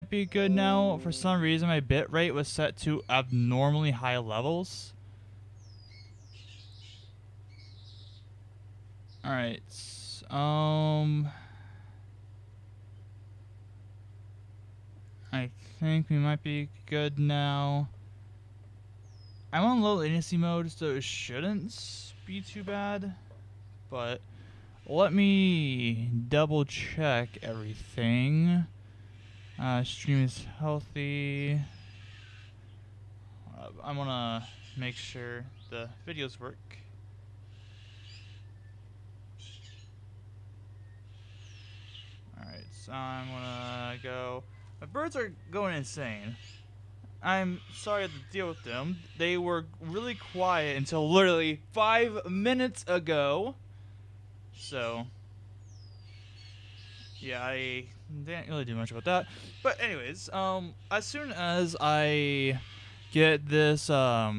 might be good now. For some reason, my bit rate was set to abnormally high levels. Alright, I think we might be good now. I'm on low latency mode, so it shouldn't be too bad. But let me double check everything. Stream is healthy. I'm gonna make sure the videos work. Alright, so I'm gonna go. My birds are going insane. I'm sorry to deal with them. They were really quiet until literally 5 minutes ago. So, yeah, I didn't really do much about that. But anyways, as soon as I get this, I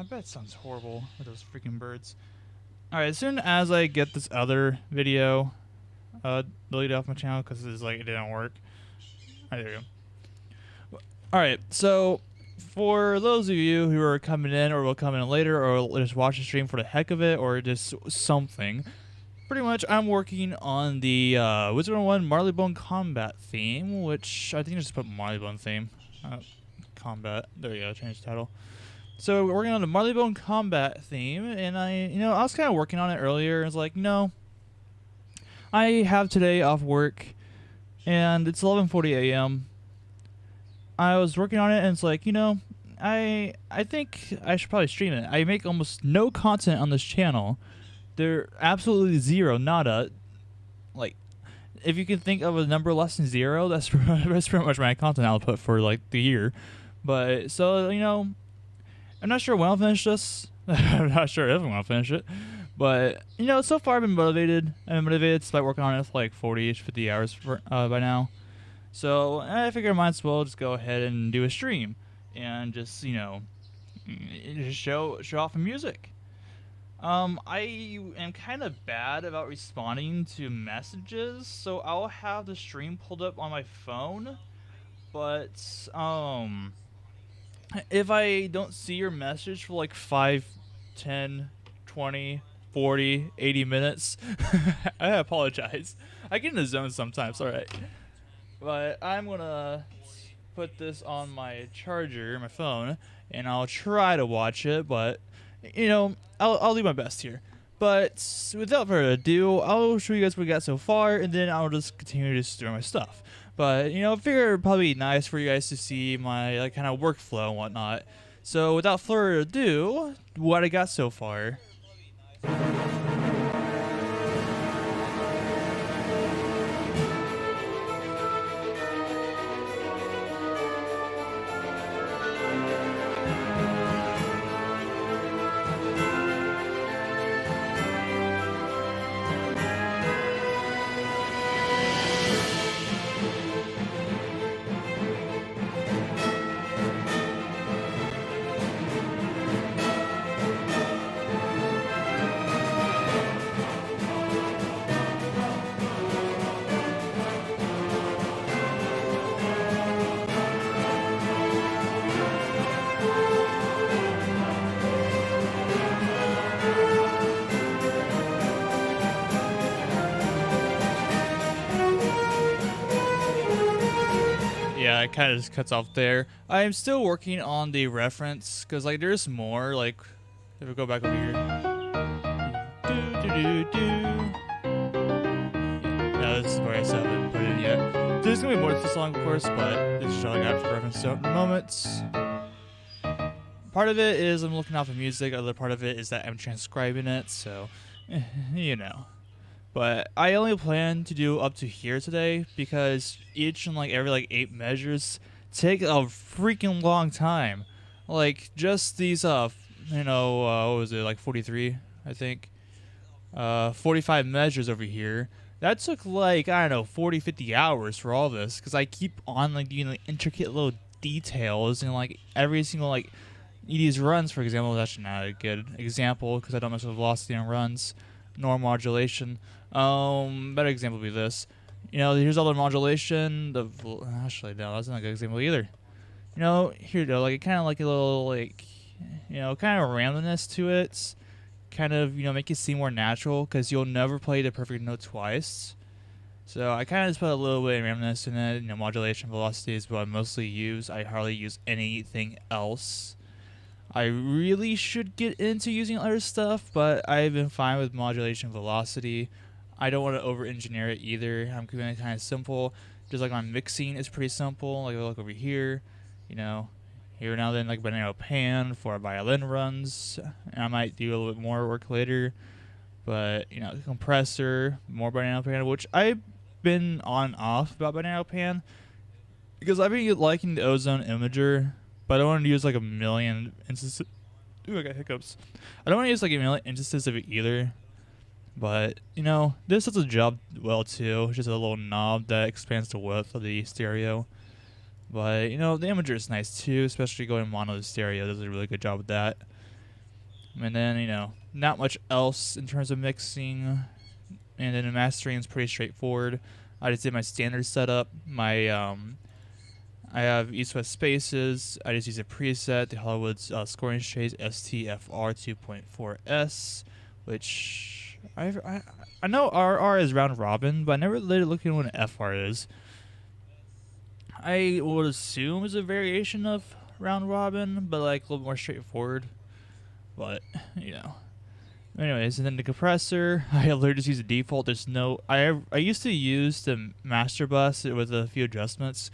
bet it sounds horrible with those freaking birds. Alright, as soon as I get this other video deleted off my channel because it's like it didn't work. Alright, there we go. Alright, so for those of you who are coming in or will come in later or just watch the stream for the heck of it or just something, pretty much I'm working on the Wizard101 Marleybone combat theme, which I think I just put Marleybone theme. Combat. There we go, change the title. So we're working on the Marleybone combat theme, and I was kind of working on it earlier. It's like, I have today off work, and it's 11:40 a.m. I was working on it, and it's like, I think I should probably stream it. I make almost no content on this channel. They're absolutely zero, nada. Like, if you can think of a number less than 0, that's pretty much my content output for like the year. But so I'm not sure when I'll finish this. I'm not sure if I'm gonna finish it. But so far I've been motivated. I'm motivated despite working on it for like 40-ish, 50 hours by now. So I figure I might as well just go ahead and do a stream and just just show off the music. I am kind of bad about responding to messages, so I'll have the stream pulled up on my phone. But if I don't see your message for like 5, 10, 20, 40, 80 minutes, I apologize. I get in the zone sometimes, alright. But I'm gonna put this on my charger, my phone, and I'll try to watch it, but I'll do my best here. But without further ado, I'll show you guys what we got so far, and then I'll just continue to store my stuff. But I figure it'd probably be nice for you guys to see my kind of workflow and whatnot. So without further ado, what I got so far. Yeah, it kind of just cuts off there. I'm still working on the reference because there's more. Like, if we go back over here, no, this is where I haven't put it in yet. There's gonna be more to the song, of course, but this is all I got for reference to at the moment. Part of it is I'm looking off of music. Other part of it is that I'm transcribing it. So, But I only plan to do up to here today because each and every 8 measures take a freaking long time. Like just these what was it, 43, I think. 45 measures over here. That took I don't know, 40, 50 hours for all this because I keep on doing intricate little details and every single these runs, for example, that's not a good example because I don't mess with velocity on runs, nor modulation. Better example would be this. Here's all the modulation. Actually, no, that's not a good example either. Here though, like kind of like a little like, kind of randomness to it. Kind of make it seem more natural because you'll never play the perfect note twice. So I kind of just put a little bit of randomness in it. Modulation, velocity is what I mostly use. I hardly use anything else. I really should get into using other stuff, but I've been fine with modulation, velocity. I don't want to over-engineer it either. I'm keeping it kind of simple. Just like my mixing is pretty simple. Like look over here, you know, here now then like banana pan for violin runs. And I might do a little bit more work later. But compressor, more banana pan, which I've been on and off about banana pan because I've been liking the ozone imager, but I don't want to use like a million instances. Ooh, I got hiccups. I don't want to use like a million instances of it either. But this does a job well too. It's just a little knob that expands the width of the stereo. But the imager is nice too, especially going mono to stereo. Does a really good job with that. And then not much else in terms of mixing. And then the mastering is pretty straightforward. I just did my standard setup. I have east-west spaces. I just use a preset, the Hollywood's scoring shades STFR 2.4S, which I know RR is round robin, but I never really looked at what an FR is. I would assume it's a variation of round robin, but like a little more straightforward. But anyways, and then the compressor, I literally just use the default. There's no, I used to use the master bus with a few adjustments,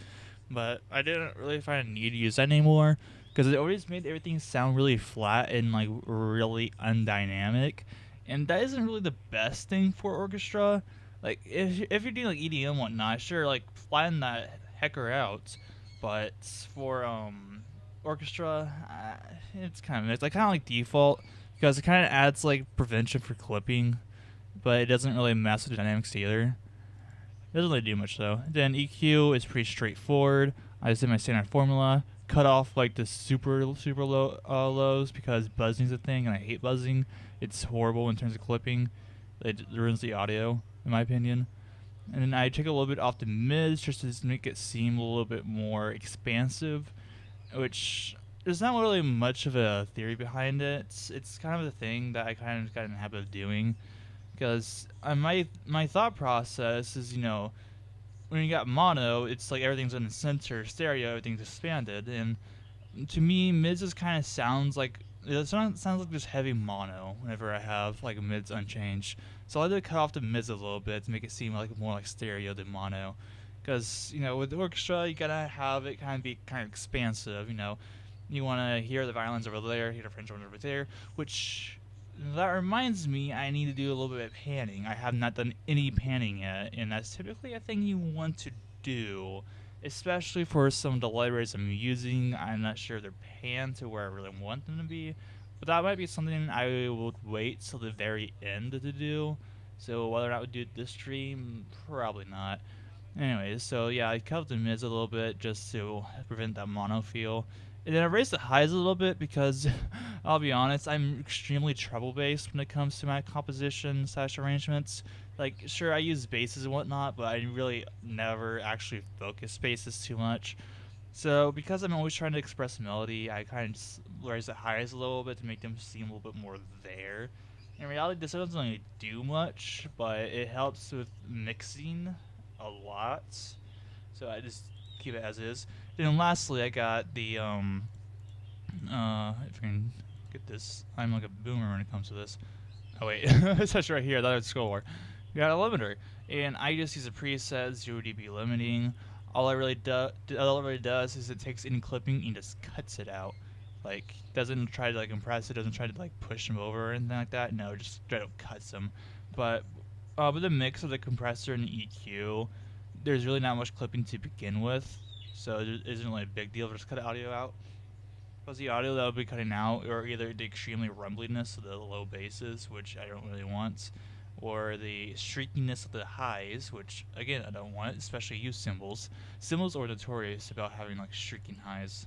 but I didn't really find a need to use that anymore because it always made everything sound really flat and like really undynamic, and that isn't really the best thing for orchestra. Like if you're doing like EDM and whatnot, sure, like flatten that hecker out, but for orchestra, it's kind of mixed. I kind of like default because it kind of adds like prevention for clipping, but it doesn't really mess with the dynamics either. It doesn't really do much though. Then EQ is pretty straightforward. I just did my standard formula, cut off like the super low lows because buzzing's a thing and I hate buzzing. It's horrible in terms of clipping. It ruins the audio in my opinion. And then I take a little bit off the mids just to make it seem a little bit more expansive, which there's not really much of a theory behind it. It's kind of a thing that I kind of got in the habit of doing, because my thought process is when you got mono, it's like everything's in the center. Stereo, everything's expanded, and to me, mids just kind of sounds like just heavy mono whenever I have like mids unchanged. So I had to cut off the mids a little bit to make it seem like more like stereo than mono. Because with the orchestra, you gotta have it kind of be kind of expansive. You want to hear the violins over there, hear the French horn over there. Which that reminds me, I need to do a little bit of panning. I have not done any panning yet, and that's typically a thing you want to do, especially for some of the libraries I'm using. I'm not sure they're panned to where I really want them to be, but that might be something I will wait till the very end to do. So whether or not I would do it this stream, probably not. Anyways, so yeah, I cut the mids a little bit just to prevent that mono feel. And then I raised the highs a little bit because, I'll be honest, I'm extremely treble based when it comes to my composition / arrangements. Like, sure, I use basses and whatnot, but I really never actually focus basses too much. So because I'm always trying to express melody, I kind of just raise the highs a little bit to make them seem a little bit more there. In reality, this doesn't really do much, but it helps with mixing a lot. So I just keep it as is. Then lastly, I got the if I can get this, I'm like a boomer when it comes to this. Oh wait, it's actually right here. That was score. We got a limiter, and I just use a preset 0 dB limiting. All it really does is it takes any clipping and just cuts it out. Like, doesn't try to like compress it, doesn't try to like push them over or anything like that. No, just straight up cuts them. But with the mix of the compressor and the EQ, there's really not much clipping to begin with, so it isn't really a big deal to just cut the audio out. Because the audio that will be cutting out, or either the extremely rumbliness of the low basses, which I don't really want, or the streakiness of the highs, which again I don't want, especially use cymbals. Cymbals are notorious about having like streaking highs.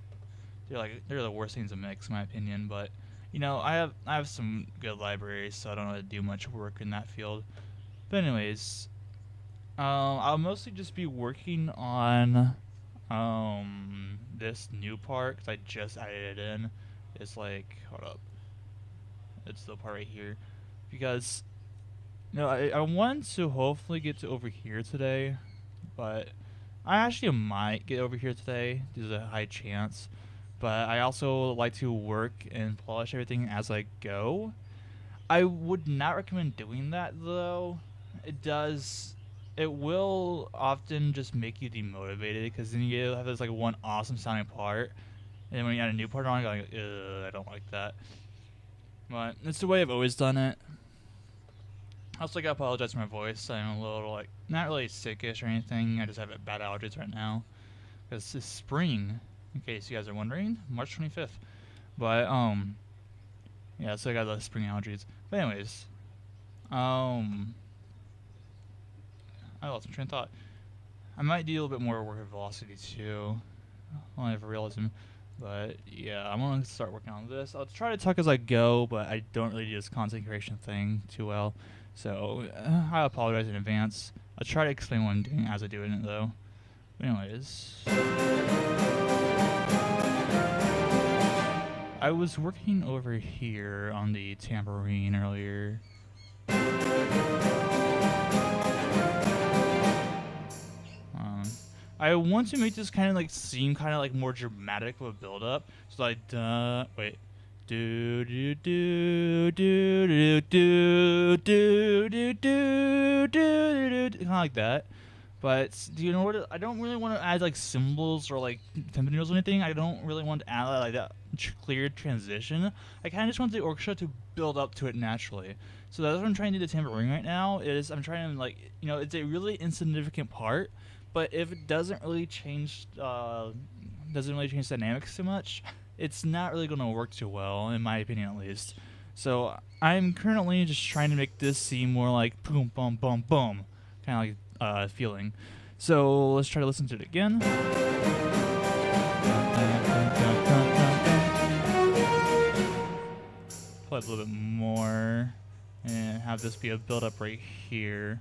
They're the worst things to mix, in my opinion. But I have some good libraries, so I don't have to do much work in that field. But anyways, I'll mostly just be working on this new part because I just added it in. It's like, hold up, it's the part right here because no, I want to hopefully get to over here today, but I actually might get over here today. There's a high chance, but I also like to work and polish everything as I go. I would not recommend doing that though. It does. It will often just make you demotivated because then you have this like one awesome sounding part, and then when you add a new part on, you're like, ugh, I don't like that. But it's the way I've always done it. I also gotta apologize for my voice. I'm a little like not really sickish or anything. I just have bad allergies right now because it's spring. In case you guys are wondering, March 25th. But yeah, so I got the spring allergies. But anyways, I lost my train of thought. I might do a little bit more work with velocity too. I don't have realism. But yeah, I'm gonna start working on this. I'll try to talk as I go, but I don't really do this content creation thing too well. So I apologize in advance. I'll try to explain what I'm doing as I do it though. But anyways, I was working over here on the tambourine earlier. I want to make this kind of like seem kind of like more dramatic of a build up. So like, wait, do do do do do do do do do do, kind of like that. But do you know what? I don't really want to add like symbols or like thumbnails or anything. I don't really want to add like that clear transition. I kind of just want the orchestra to build up to it naturally. So that's what I'm trying to do. The tambourine right now is I'm trying to like it's a really insignificant part. But if it doesn't really change dynamics too much, it's not really going to work too well, in my opinion at least. So I'm currently just trying to make this seem more like boom, boom, boom, boom, kind of like feeling. So let's try to listen to it again. Play a little bit more, and have this be a build up right here.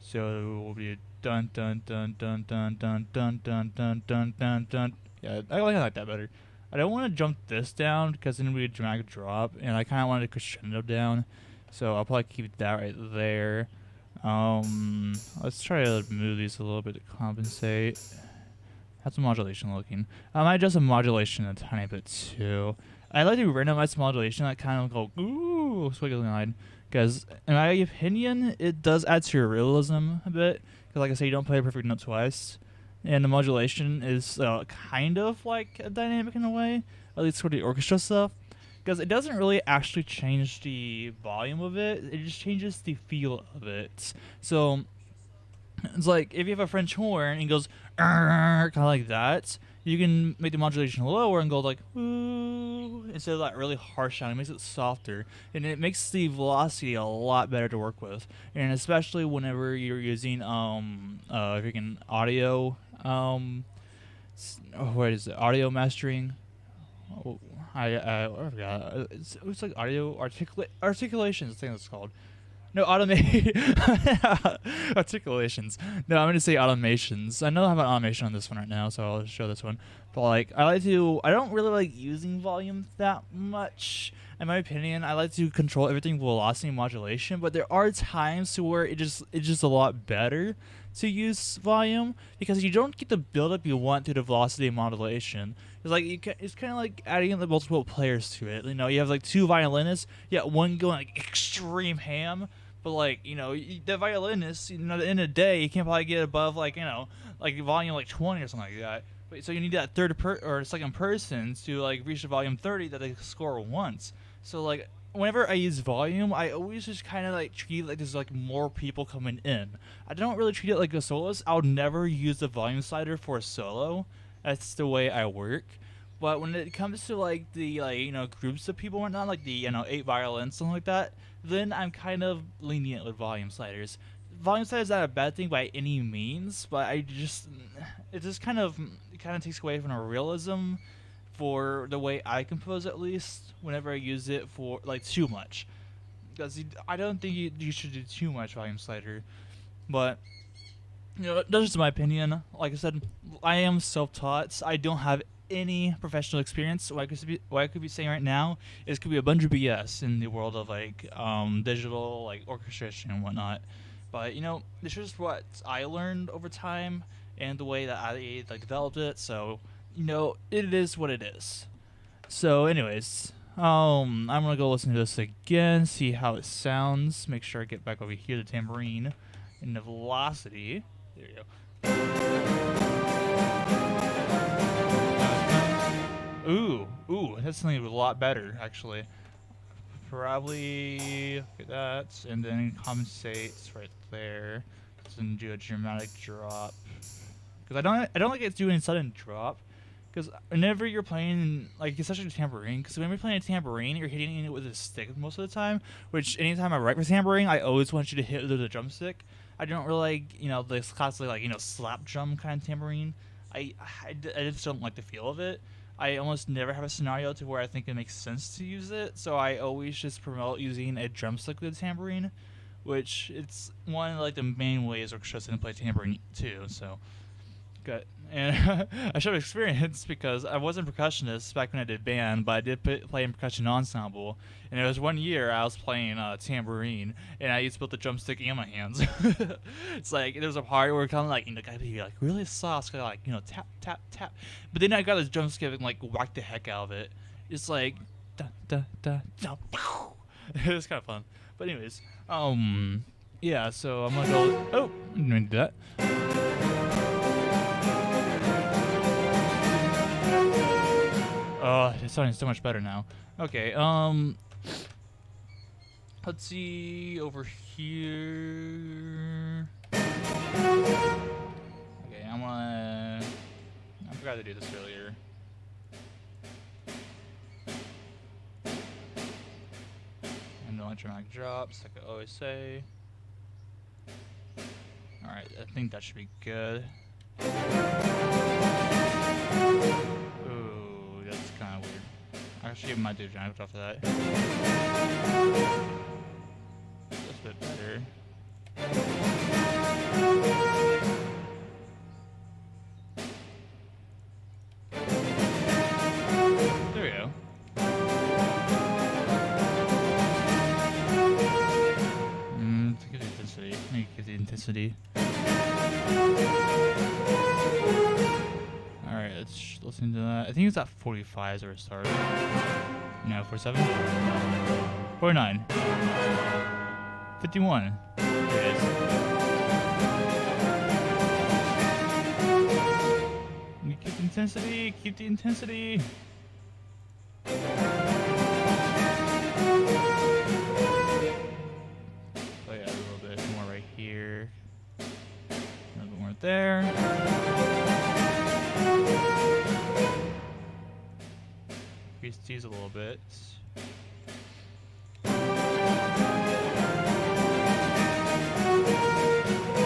So it will be a dun dun dun dun dun dun dun dun dun dun dun dun. Yeah, I like that better. I don't want to jump this down because then it would be a dramatic drop, and I kind of wanted to crescendo down, so I'll probably keep that right there. Let's try to move these a little bit to compensate. Have some modulation looking. I might adjust the modulation a tiny bit too. I like to randomize modulation. That kind of go ooh squiggly line. Because, in my opinion, it does add to your realism a bit. Because, like I said, you don't play a perfect note twice. And the modulation is kind of like a dynamic in a way. At least for the orchestra stuff. Because it doesn't really actually change the volume of it. It just changes the feel of it. So, it's like if you have a French horn and it goes kind of like that, you can make the modulation lower and go like ooh instead of that really harsh sound. It makes it softer, and it makes the velocity a lot better to work with. And especially whenever you're using freaking audio what is it? Audio mastering. Oh, I forgot. It's like audio articulations. I think that's called. No, articulations. No, I'm going to say automations. I know I have an automation on this one right now, so I'll show this one. But, like, I don't really like using volume that much. In my opinion, I like to control everything velocity and modulation, but there are times to where it's just a lot better to use volume because you don't get the buildup you want through the velocity and modulation. It's like it's kind of like adding the multiple players to it. You have like two violinists, one going like extreme ham, but like the violinist, at the end of the day, you can't probably get above like volume like 20 or something like that. But so you need that or second person to like reach the volume 30 that they score once. So like whenever I use volume, I always just kind of like treat it like there's like more people coming in. I don't really treat it like a soloist. I would never use the volume slider for a solo. That's the way I work. But when it comes to like the groups of people and whatnot, like the 8 violins, something like that, then I'm kind of lenient with volume sliders. Volume sliders is not a bad thing by any means, but it just kind of takes away from the realism for the way I compose, at least whenever I use it for like too much, because I don't think you should do too much volume slider. But You know, that's just my opinion. Like I said, I am self-taught. I don't have any professional experience. What I could be saying right now is could be a bunch of BS in the world of like digital like orchestration and whatnot. But you know, it's just what I learned over time and the way that I like developed it. So you know, it is what it is. So, anyways, I'm gonna go listen to this again, see how it sounds. Make sure I get back over here, the tambourine, and the velocity. There you go. Ooh, that's something a lot better, actually. Probably look at that, and then compensates right there. Then do a dramatic drop. Because I don't like it doing a sudden drop. Because whenever you're playing, like, especially a tambourine, because whenever you're playing a tambourine, you're hitting it with a stick most of the time, which anytime I write for tambourine, I always want you to hit it with a drumstick. I don't really like, you know, this classically, like, you know, slap drum kind of tambourine. I just don't like the feel of it. I almost never have a scenario to where I think it makes sense to use it, so I always just promote using a drumstick with a tambourine, which it's one of, like, the main ways orchestras can play tambourine, too, so... Good. And I should have experience because I wasn't a percussionist back when I did band, but I did play in percussion ensemble. And it was 1 year I was playing tambourine, and I used to put the drumstick in my hands. It's like there was a part where kind of like, you know, gotta be like really soft, kind of like, you know, tap tap tap. But then I got this drumstick and like whacked the heck out of it. It's like da da da da. It was kind of fun. But anyways, yeah. So I'm gonna go. Oh, I'm gonna do that. Oh, it's sounding so much better now. Okay, let's see over here. Okay, I forgot to do this earlier. And no dramatic drops, like I always say. Alright, I think that should be good. Ooh, that's kind of weird. Actually, I might do dramatic drop for that. That's a bit better. There we go. Let's get the intensity. Let me get the intensity. Alright, let's listen to that. I think it's at 45 is where it started. No, 47? 49. 51. There it is. Keep the intensity, keep the intensity. Oh yeah, a little bit more right here. A little bit more there. Increase these a little bit.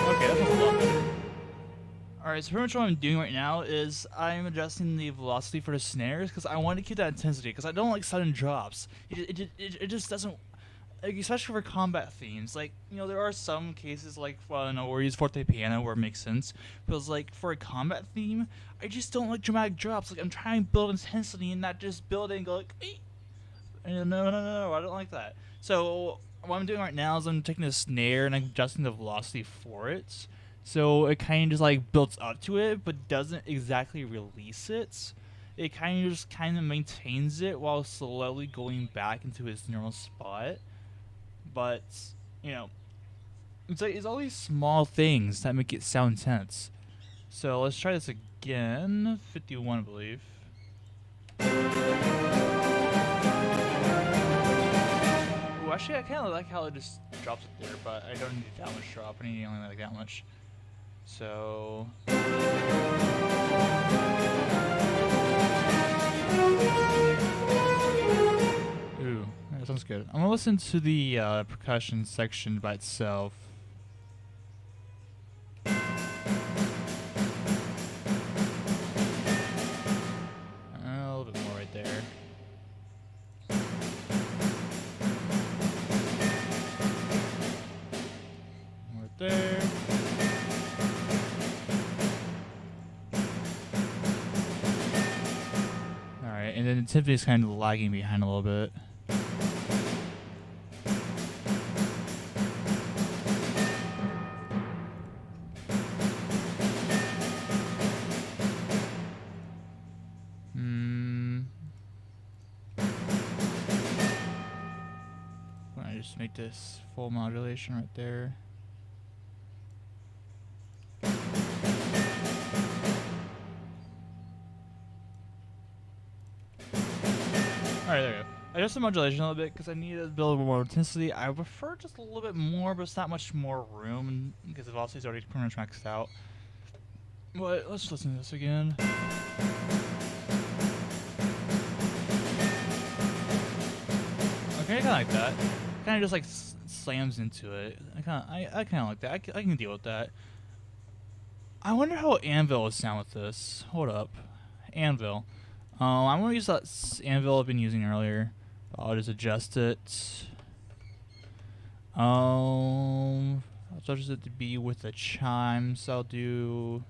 Okay, that feels a lot better. Alright, so pretty much what I'm doing right now is I'm adjusting the velocity for the snares because I want to keep that intensity because I don't like sudden drops. It just doesn't, like, especially for combat themes. Like, you know, there are some cases like where we use forte piano where it makes sense, but it's like for a combat theme, I just don't like dramatic drops. Like, I'm trying to build intensity and not just build it and go like, hey. No, I don't like that. So what I'm doing right now is I'm taking a snare and I'm adjusting the velocity for it. So it kind of just like builds up to it, but doesn't exactly release it. It kind of just maintains it while slowly going back into its normal spot. But, you know, it's all these small things that make it sound intense. So let's try this again. 51, I believe. Ooh, actually, I kind of like how it just drops it there, but I don't need that much drop. I need only like that much. So... Ooh, that sounds good. I'm gonna listen to the percussion section by itself. A little bit more right there. Right there. Alright, and then Tiffany's kind of lagging behind a little bit. I just make this full modulation right there. Alright, there we go. I adjusted the modulation a little bit because I needed to build more intensity. I prefer just a little bit more, but it's not much more room because the velocity is already pretty much maxed out. But let's listen to this again. Okay, I kind of like that. Kind of just like slams into it. I kind of like that. I can deal with that. I wonder how Anvil would sound with this. Hold up, Anvil. I'm gonna use that Anvil I've been using earlier. I'll just adjust it. I'll adjust it to be with the chimes. I'll do.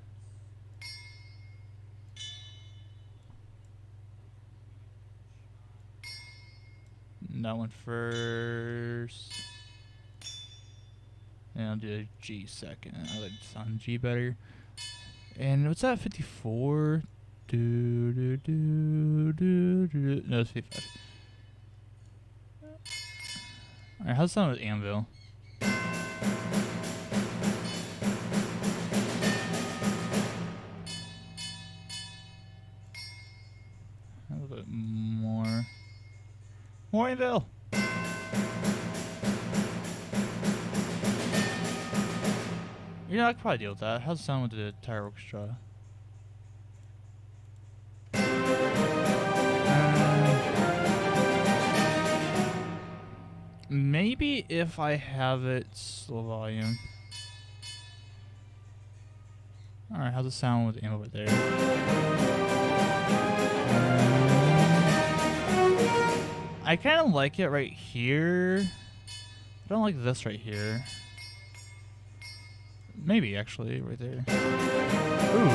That one first. And I'll do a G second. I like the sound G better. And what's that? 54. No, it's 55. Alright, how's it sound with Anvil? A little bit more. More Anvil! You know, I could probably deal with that. How's it sound with the entire orchestra? Maybe if I have it slow volume. Alright, how's it sound with Anvil right there? I kind of like it right here. I don't like this right here. Maybe, actually, right there. Ooh.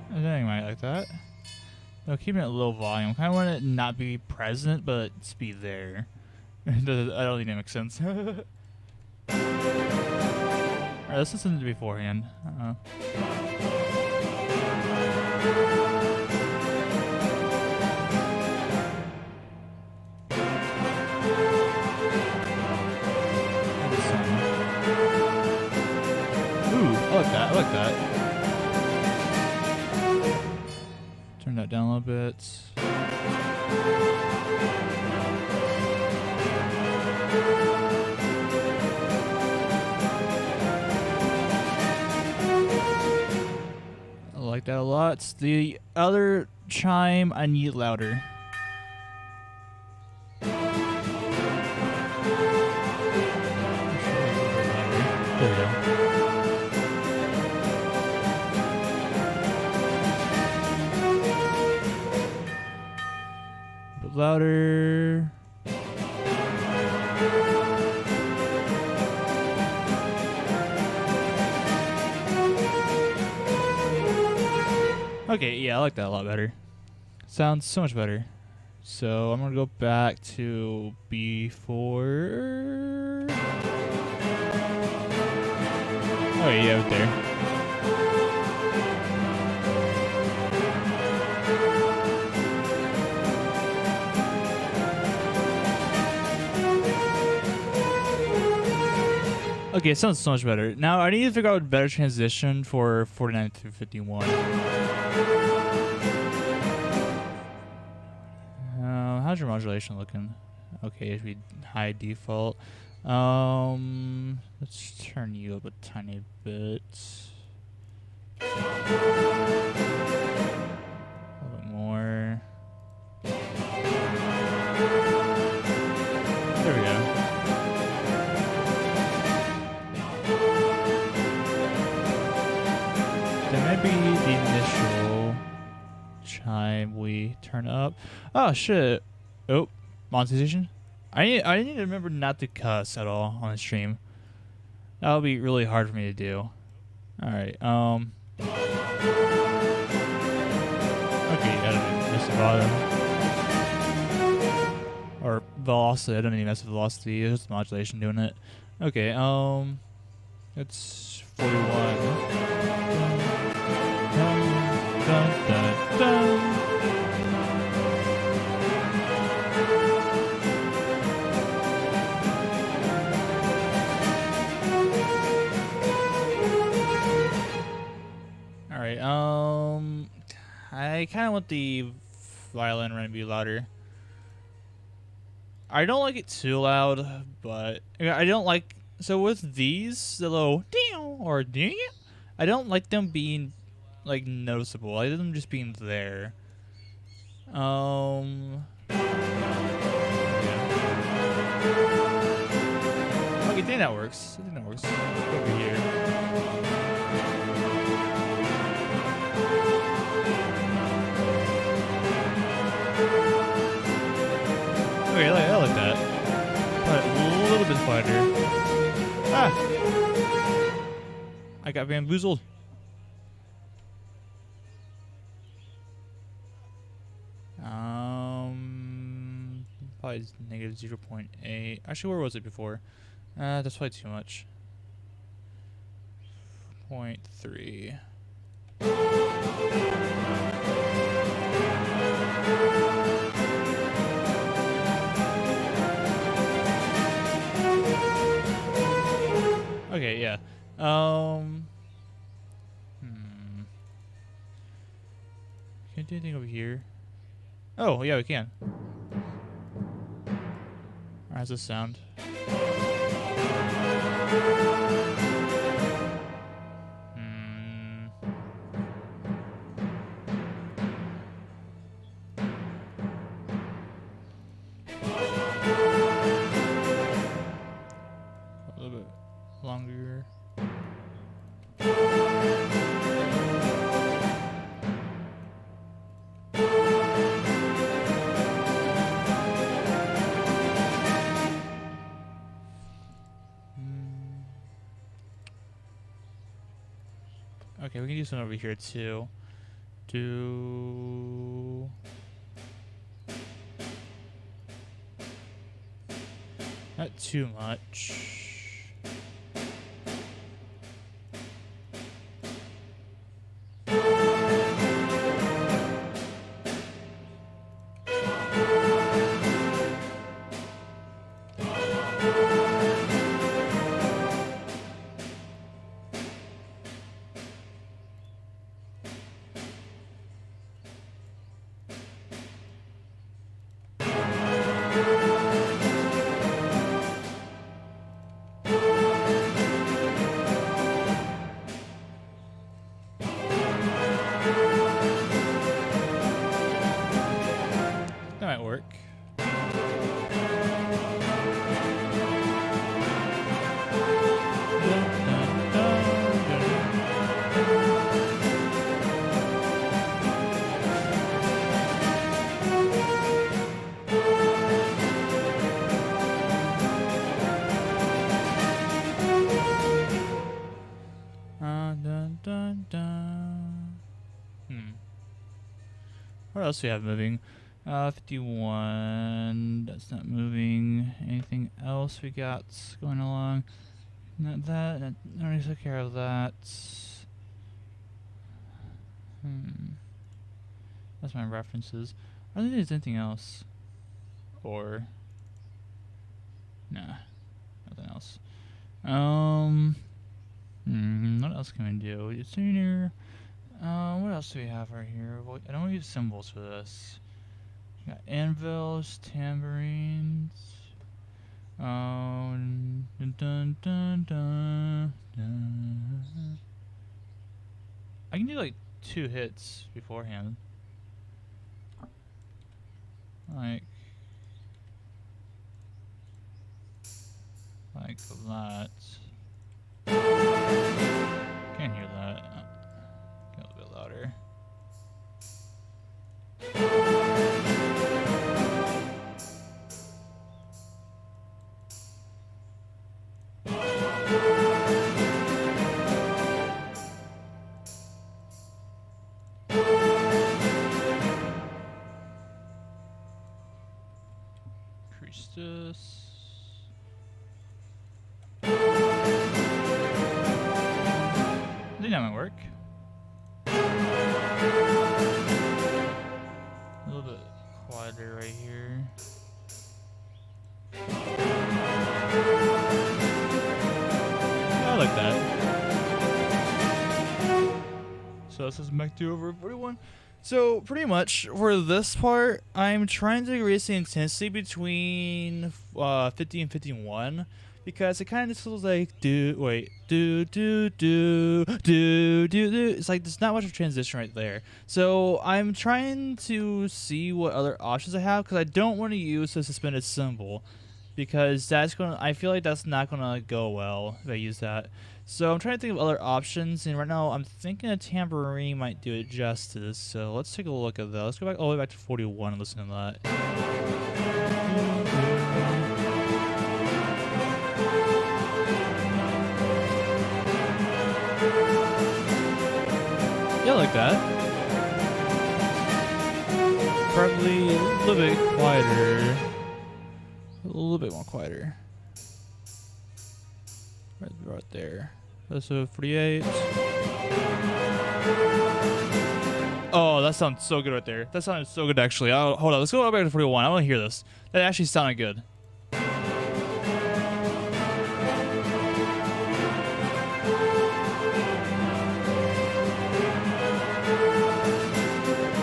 I think I might like that. No, keeping it at low volume. Kind of want it not be present, but it's be there. I don't think that makes sense. Alright, let's listen to it beforehand. I like that. I like that. Turn that down a little bit. I like that a lot. The other chime I need louder. There we go. Louder. Okay, yeah, I like that a lot better. Sounds so much better. So I'm gonna go back to B4. Oh yeah, right there. Okay, it sounds so much better. Now, I need to figure out a better transition for 49 to 51. How's your modulation looking? Okay, it should be high default. Let's turn you up a tiny bit. A little bit more. There we go. That might be the initial chime we turn up. Oh shit. Oh, monetization. I need to remember not to cuss at all on the stream. That would be really hard for me to do. Alright, okay, I don't miss the bottom. Or velocity, I don't need to mess with velocity, it's just modulation doing it. Okay, it's 41. Dun, dun, dun. Alright, I kind of want the violin run to be louder. I don't like it too loud, but I don't like, so with these, the little ding or ding, I don't like them being like noticeable. I like them just being there. Yeah. Okay, I think that works. I think that works. Over here. Okay, I like that. But a little bit quieter. Ah! I got bamboozled. Probably negative 0.8. Actually, where was it before? That's probably too much. 0.3. Okay, yeah. Can I do anything over here? Oh, yeah, we can. How's this sound? A little bit longer. Okay, we can do something over here too. Not too much. That might work. What else do we have moving? 51. That's not moving. Anything else we got going along? Not that. I already took care of that. That's my references. I don't think there's anything else. Or. Nah. Nothing else. What else can we do? It's sooner. What else do we have right here? Well, I don't use symbols for this. We got anvils, tambourines. Dun, dun, dun, dun, dun. I can do like 2 hits beforehand. Like that. Can't hear that. Get a little bit louder. that might work. A little bit quieter right here. I like that. So this is back to over 41. So pretty much for this part, I'm trying to increase the intensity between 50 and 51 because it kind of just feels like do. It's like there's not much of a transition right there. So I'm trying to see what other options I have because I don't want to use a suspended cymbal because that's gonna. I feel like that's not gonna go well if I use that. So I'm trying to think of other options, and right now I'm thinking a tambourine might do it justice. So let's take a look at that. Let's go back all the way back to 41 and listen to that. Yeah, I like that. Probably a little bit quieter. A little bit more quieter. Right there. That's a 48. Oh, that sounds so good right there. That sounded so good actually. Hold on, let's go back to 41. I want to hear this. That actually sounded good.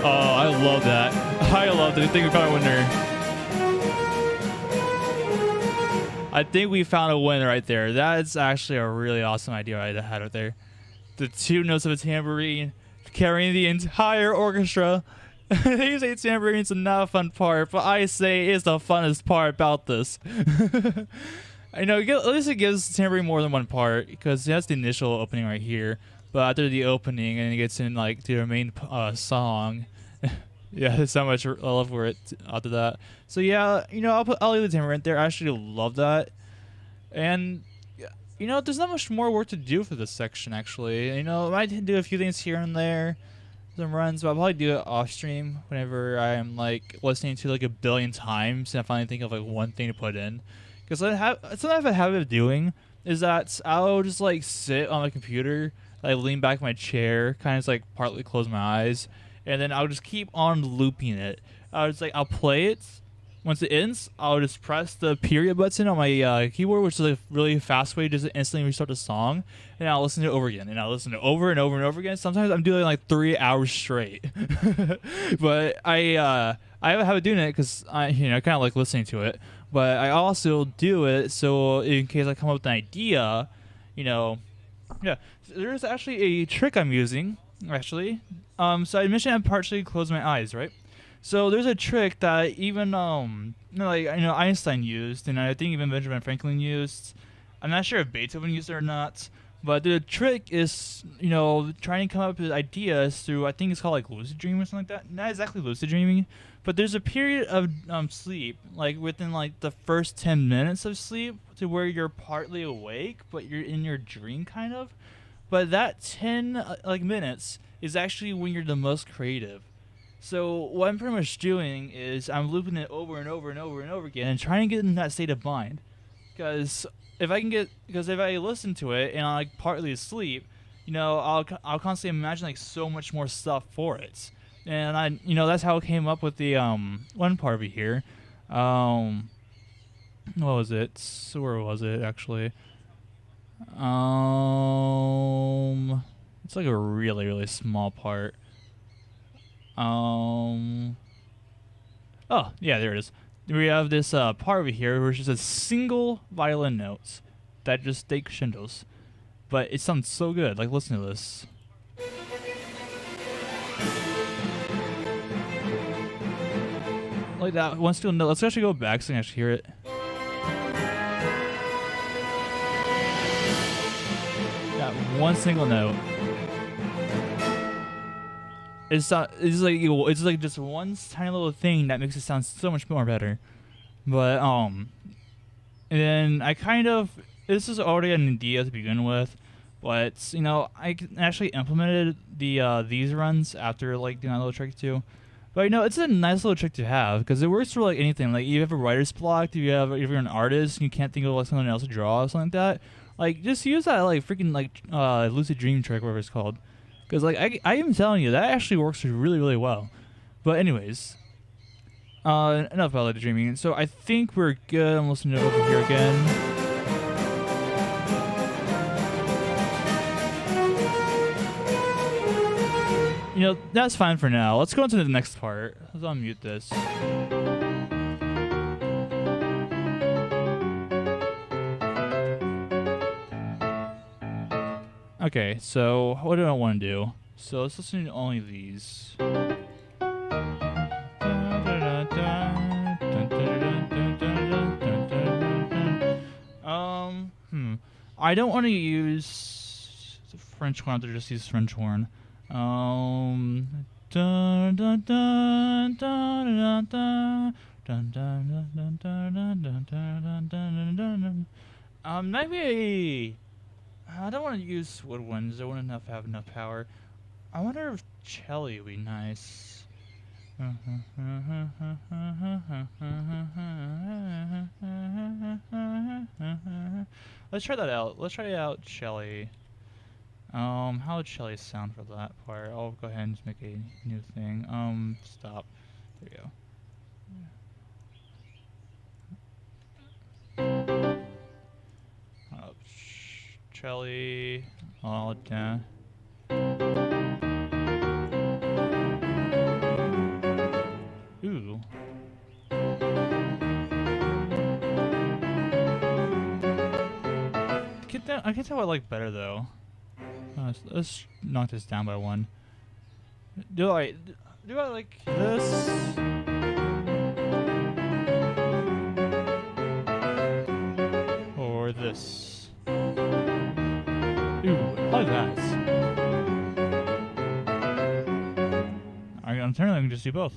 Oh, I love that. I love it. I think we found a winner. I think we found a winner right there. That's actually a really awesome idea I had right there. The 2 notes of a tambourine carrying the entire orchestra. They say tambourine's not a fun part, but I say it's the funnest part about this. I know, at least it gives tambourine more than one part because it has the initial opening right here. But after the opening and it gets in like to the main song, yeah, there's so much love for it after that. So yeah, you know, I'll leave the tambourine there. I actually love that, and you know, there's not much more work to do for this section actually. You know, I might do a few things here and there, some runs, but I'll probably do it off stream whenever I'm like listening to like a billion times and I finally think of like one thing to put in. Because something I have a habit of doing is that I'll just like sit on my computer, like lean back in my chair, kind of just like partly close my eyes, and then I'll just keep on looping it. I'll play it. Once it ends, I'll just press the period button on my keyboard, which is a really fast way to just instantly restart the song, and I'll listen to it over again, and I'll listen to it over and over and over again. Sometimes I'm doing like 3 hours straight, but I have a habit of doing it because I kind of like listening to it. But I also do it so in case I come up with an idea, yeah. So there's actually a trick I'm using actually. So I mentioned I partially closed my eyes, right? So there's a trick that even Einstein used, and I think even Benjamin Franklin used. I'm not sure if Beethoven used it or not, but the trick is trying to come up with ideas through, I think it's called like lucid dreaming or something like that. Not exactly lucid dreaming, but there's a period of sleep, like within like the first 10 minutes of sleep, to where you're partly awake but you're in your dream kind of. But that 10 minutes is actually when you're the most creative. So what I'm pretty much doing is I'm looping it over and over and over and over again and trying to get in that state of mind. Because if I listen to it and I'm like partly asleep, I'll constantly imagine like so much more stuff for it. And that's how I came up with the one part of it here. What was it? So where was it actually? It's like a really, really small part. Oh, yeah, there it is. We have this part over here which is a single violin note that just stay crescendos. But it sounds so good. Like, listen to this. Like that one single note. Let's actually go back so I can actually hear it. That one single note. It's like just one tiny little thing that makes it sound so much more better. But and then this is already an idea to begin with, but I actually implemented the these runs after like doing that little trick too. But it's a nice little trick to have because it works for like anything. Like you have a writer's block, if you're an artist and you can't think of like something else to draw or something like that. Like, just use that like freaking like lucid dream trick, whatever it's called. Because like I am telling you, that actually works really really well. But anyways, enough about lucid dreaming. So I think we're good. I'm listening to it over here again. You know, that's fine for now. Let's go into the next part. Let's unmute this. Okay, so what do I want to do? So let's listen to only these. I don't want to use the French horn. To just use French horn. Maybe I don't want to use woodwinds. I wouldn't have enough power. I wonder if cello would be nice. Let's try that out. Let's try out cello. How would cello sound for that part? I'll go ahead and just make a new thing. Stop. There you go. Cello. All down. Ooh. I can tell what I like better though. Let's knock this down by one. Do I like this? Or this? Ooh, I like that. I'm turning. I can just do both.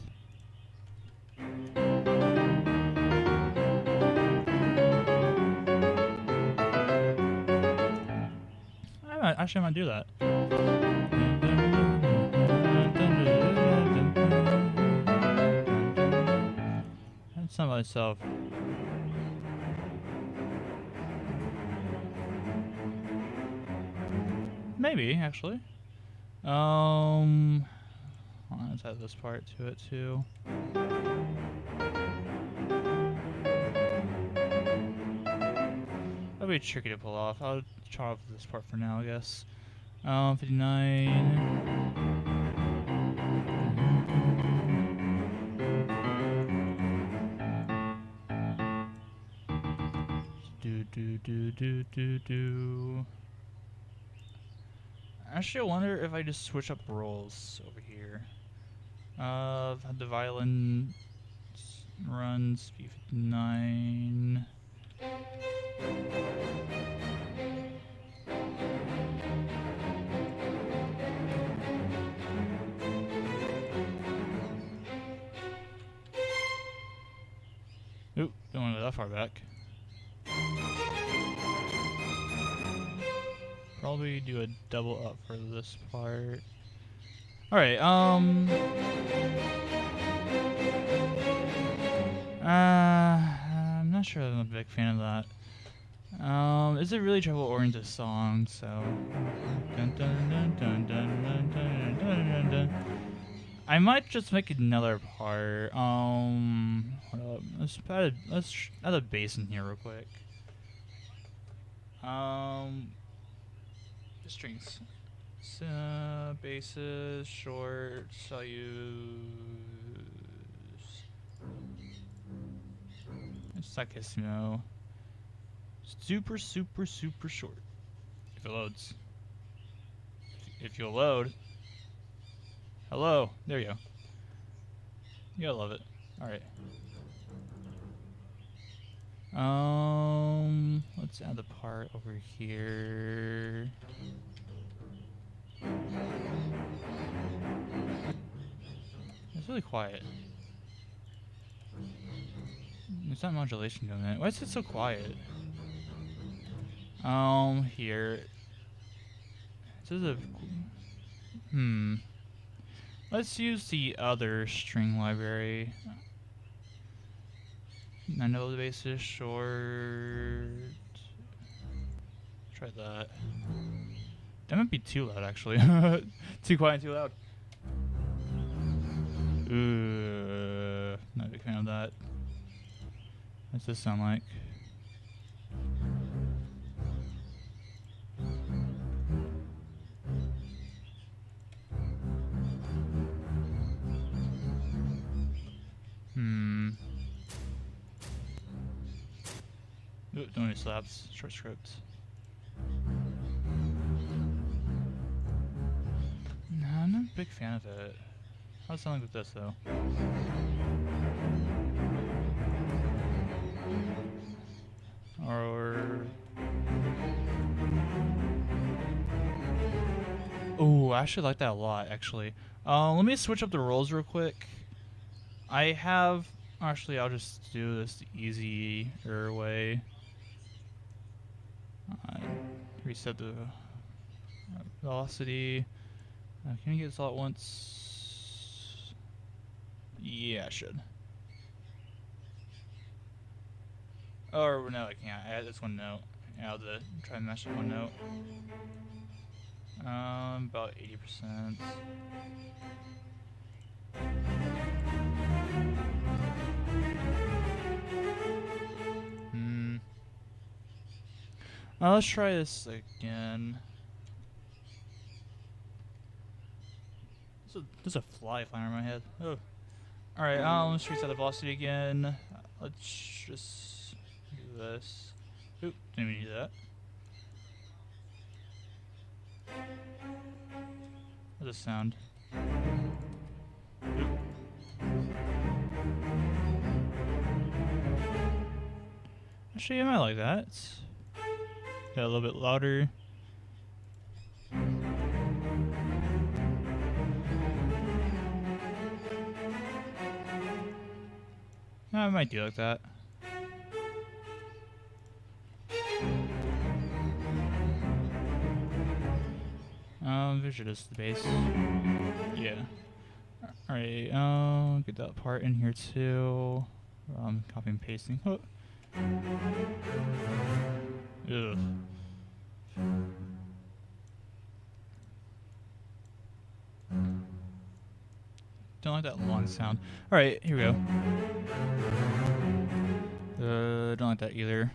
Actually, I might do that. That's not myself. Maybe, actually. Let's add this part to it too. That'll be tricky to pull off. I'll try off this part for now, I guess. 59. Do. Actually, I wonder if I just switch up roles over here. The violin runs B59. Oop, don't want to go that far back. Probably do a double up for this part. Alright, I'm not sure I'm a big fan of that. It's a really trouble-oriented song, so... I might just make another part. Hold up. Let's add a bass in here real quick. Strings. Basses, shorts, I'll use... Saccissimo. Super short. If it loads. If you'll load. Hello. There you go. You gotta love it. Alright. Let's add the part over here. It's really quiet. There's not modulation going on. Why is it so quiet? Here. This is a... Let's use the other string library. I know the bass is short. Try that. That might be too loud, actually. Too quiet and too loud. Ooh, not a big fan of that. What's this sound like? Ooh, don't need slaps. Short script. No, I'm not a big fan of it. How's it sound like with this, though? Or... oh, I actually like that a lot, actually. Let me switch up the roles real quick. I have... actually, I'll just do this the easier way. Reset the velocity. Can you get this all at once? Yeah, I should. Or no, I can't. I had this one note. Yeah, I'll try and match that one note. About 80%. Let's try this again. There's a fly flying around my head. Oh. Alright, let's reset the velocity again. Let's just do this. Oop, didn't even do that. What's this sound? Oop. Actually, I might like that. Got a little bit louder. I might do like that. Visual is the base. Yeah. Alright, get that part in here too. Copy and pasting. Oh. Ugh. Don't like that long sound. Alright, here we go. Don't like that either.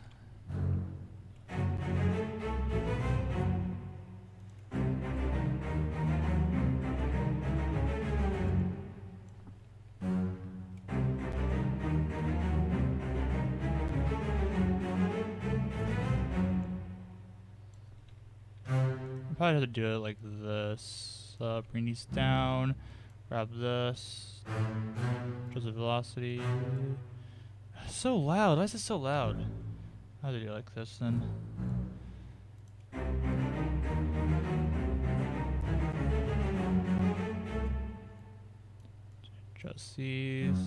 Probably have to do it like this. Bring these down. Grab this. Adjust the velocity. So loud. Why is it so loud? How do you do it like this then? Adjust these.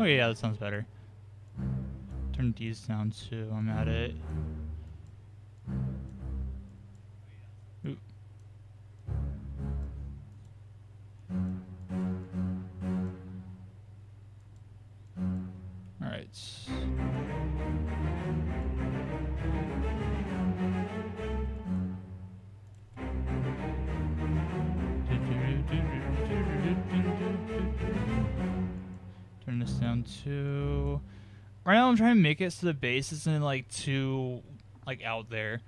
Oh yeah, that sounds better. Turn these down too. I'm at it. Ooh. All right. Turn this down to... right now I'm trying to make it so the bass isn't like too like out there,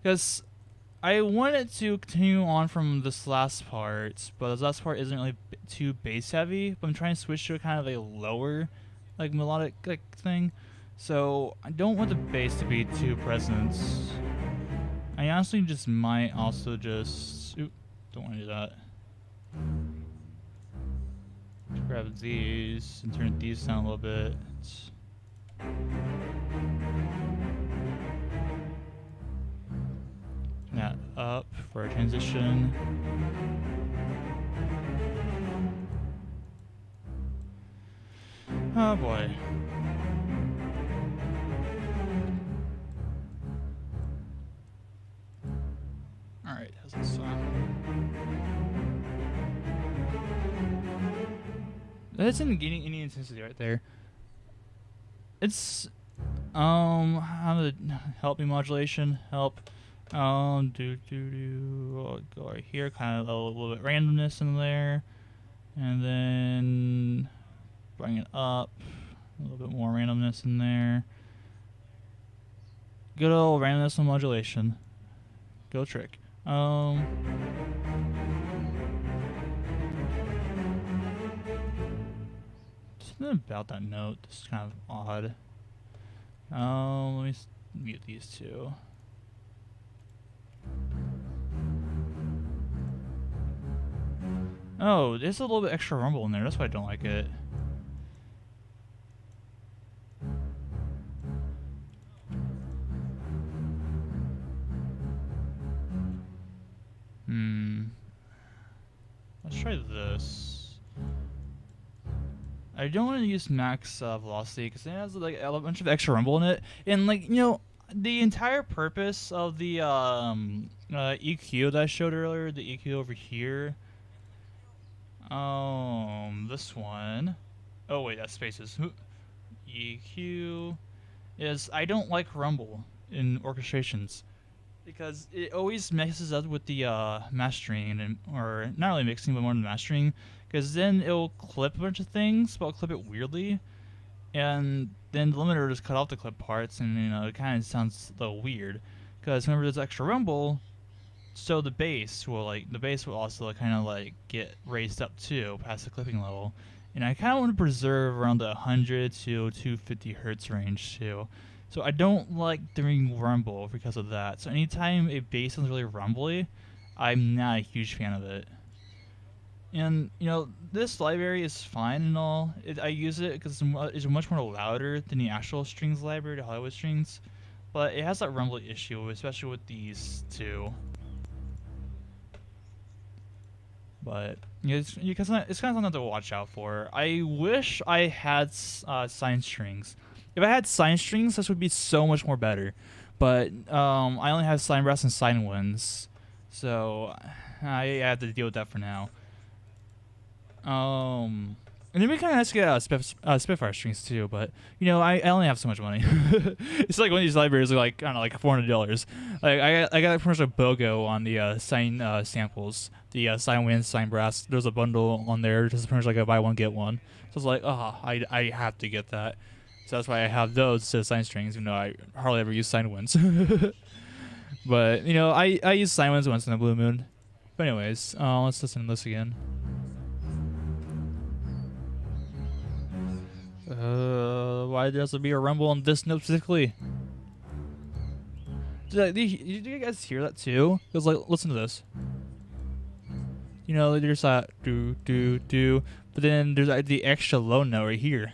because I want it to continue on from this last part, but this last part isn't really too bass heavy, but I'm trying to switch to a kind of a lower like melodic like thing, so I don't want the bass to be too present. I honestly just might also just... oop, don't want to do that. Grab these and turn these down a little bit. Turn that up for a transition. Oh boy. Alright, how's this sound? That isn't gaining any intensity right there. It's how to help me modulation help. I'll go right here, kind of a little bit randomness in there, and then bring it up, a little bit more randomness in there. Good old randomness and modulation. Go trick. Something about that note is kind of odd. Let me mute these two. Oh, there's a little bit extra rumble in there. That's why I don't like it. Let's try this. I don't want to use max velocity because it has like a bunch of extra rumble in it, and like the entire purpose of the EQ that I showed earlier, the EQ over here. This one. Oh wait, that's spaces. EQ is I don't like rumble in orchestrations because it always messes up with the mastering or not really mixing but more than mastering, because then it'll clip a bunch of things but it'll clip it weirdly, and then the limiter just cut off the clip parts, and it kind of sounds a little weird because whenever there's extra rumble, so the bass will also kind of like get raised up too past the clipping level, and I kind of want to preserve around the 100 to 250 hertz range too. So I don't like doing rumble because of that. So anytime a bass sounds really rumbly, I'm not a huge fan of it. And this library is fine and all. I use it because it's much more louder than the actual strings library, the Hollywood strings, but it has that rumbly issue, especially with these two. But it's kind of something to watch out for. I wish I had sine strings. If I had sine strings, this would be so much more better. But I only have sine brass and sine winds, so I have to deal with that for now. And it'd be kind of nice to get Spitfire strings too, but I only have so much money. It's like one of these libraries are like, I don't know, like $400. Like I got pretty much a BOGO on the sine samples, the sine winds, sine brass. There's a bundle on there, just pretty much like a buy one get one. So I was like, I have to get that. So that's why I have those instead of sine strings, even though I hardly ever use sine winds. But I use sine winds once in a blue moon. But anyways, let's listen to this again. Why does there be a rumble on this note specifically? Did you guys hear that too? Because like, listen to this. There's that do do do, but then there's the extra low note right here.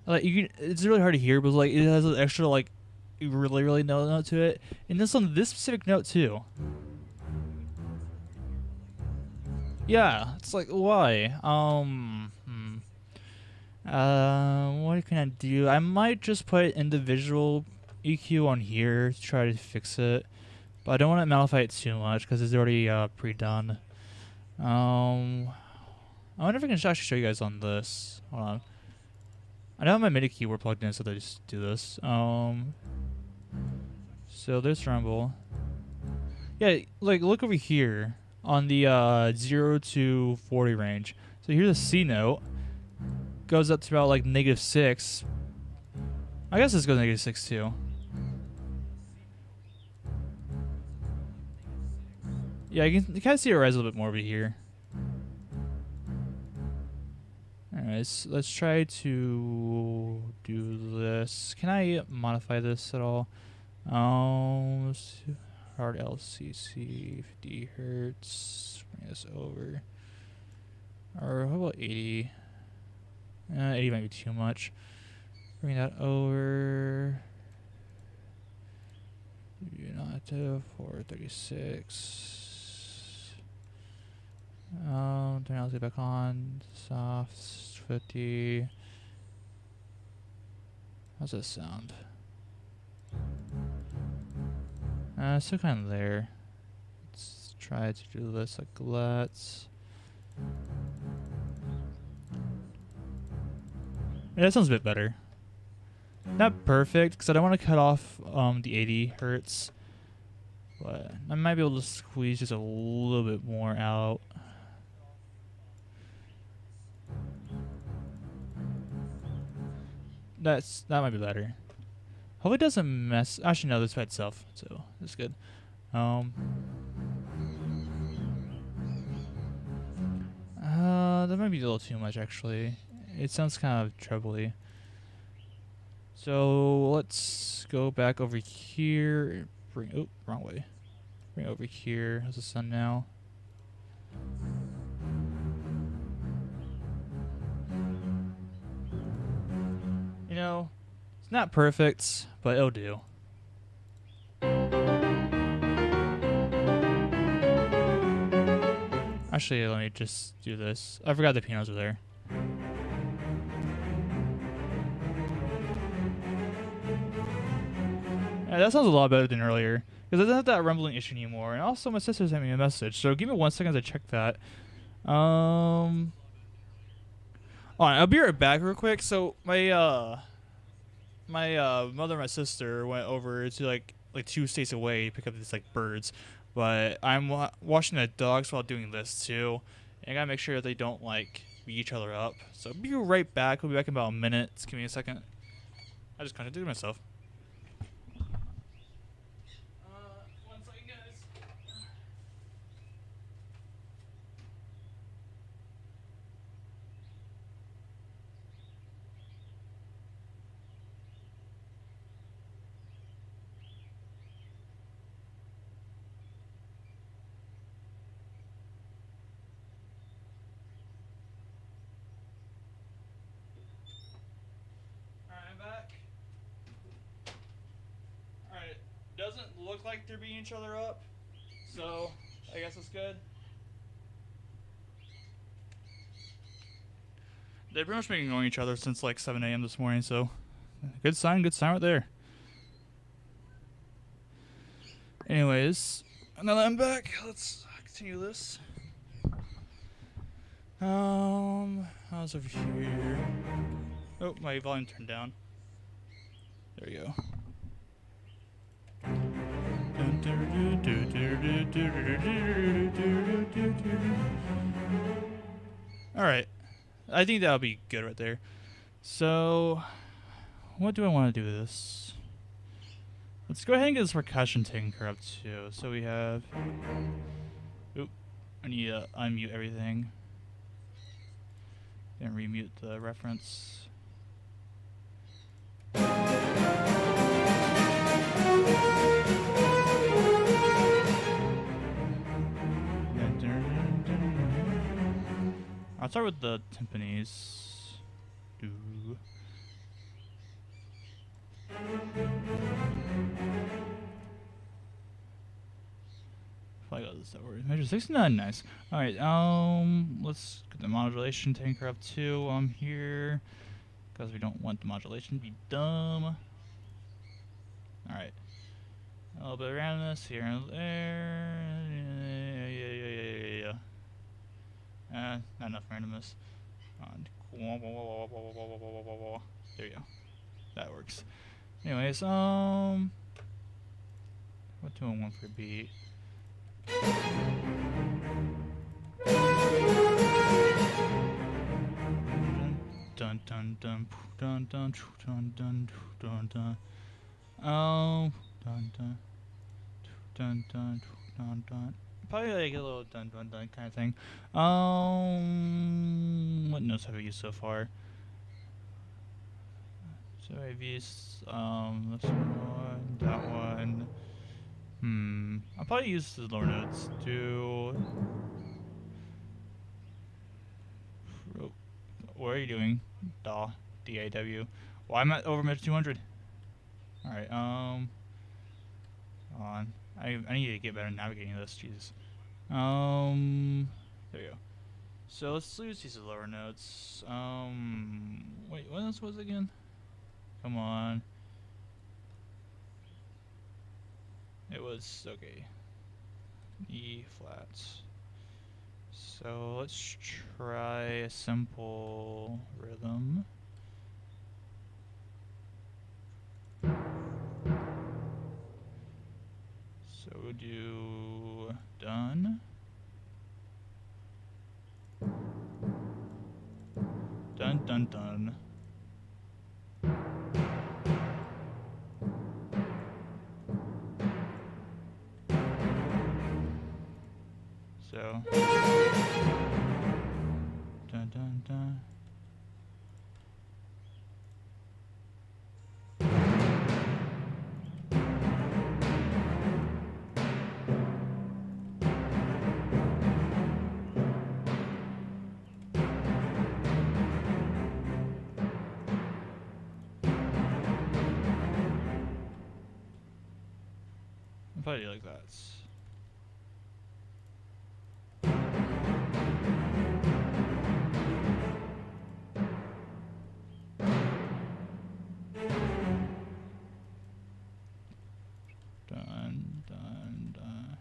Like it's really hard to hear, but like it has an extra like really low note to it, and this on this specific note too. Yeah, it's like why? What can I do? I might just put individual EQ on here to try to fix it, but I don't want to modify it too much because it's already pre-done. I wonder if I can actually show you guys on this. Hold on. I don't have my MIDI keyboard plugged in, so I just do this. So there's rumble. Yeah, like look over here on the 0 to 40 range. So here's a C note. Goes up to about like -6. I guess this goes -6 too. Yeah, you can kind of see it rise a little bit more over here. Alright, let's try to do this. Can I modify this at all? Hard LCC, 50 hertz. Bring this over. Or how about 80? 80 might be too much. Bring that over. Not to 436. Turn LCD back on. Soft 50. How's that sound? Still kind of there. Let's try to do this like let's. Yeah, that sounds a bit better. Not perfect, because I don't want to cut off the 80 hertz. But I might be able to squeeze just a little bit more out. That might be better. Hopefully it doesn't mess. Actually, no, this by itself, so that's good. That might be a little too much actually. It sounds kind of trebly. So let's go back over here. Oh, wrong way. Bring it over here. How's the sun now? You know, it's not perfect, but it'll do. Actually, let me just do this. I forgot the pianos were there. Yeah, that sounds a lot better than earlier. Because I don't have that rumbling issue anymore. And also, my sister sent me a message. So give me 1 second to check that. Alright, I'll be right back real quick. So my mother and my sister went over to like 2 states away to pick up these like birds. But I'm watching the dogs while doing this too. And I gotta make sure that they don't like beat each other up. So I'll be right back. We'll be back in about a minute. Just give me a second. I just contradicted myself. 1 second, guys. Alright, I'm back. Alright, doesn't look like they're beating each other up, so I guess it's good. They've pretty much been ignoring each other since like 7 a.m. this morning, so good sign right there. Anyways, now that I'm back, let's continue this. How's over here? Oh, my volume turned down. There we go. Alright. I think that'll be good right there. So, what do I want to do with this? Let's go ahead and get this percussion taken care of too. So we have... Oop. I need to unmute everything. Then remute the reference. I'll start with the timpanis. I got this over. Measure 69, nice. Alright, let's get the modulation taken care of too while I'm here. Because we don't want the modulation to be dumb. Alright. A little bit of randomness here and there. Yeah. Not enough randomness. There you go. That works. Anyways, what do I want for a beat? Dun dun dun dun dun dun dun dun dun. Dun dun dun dun dun dun. Probably like a little dun dun dun kind of thing. What notes have I used so far? So I've used this one, that one. I'll probably use the lower notes too. What are you doing? D-A-W. Well, I'm at over mid 200. Alright, hold on. I need to get better at navigating this, Jesus. There we go. So let's use these lower notes. Wait, what else was it again? Come on. It was okay. E flat. So let's try a simple rhythm. So we'll do done. Dun dun dun. So dun dun dun. If I do like that. Dun dun dun.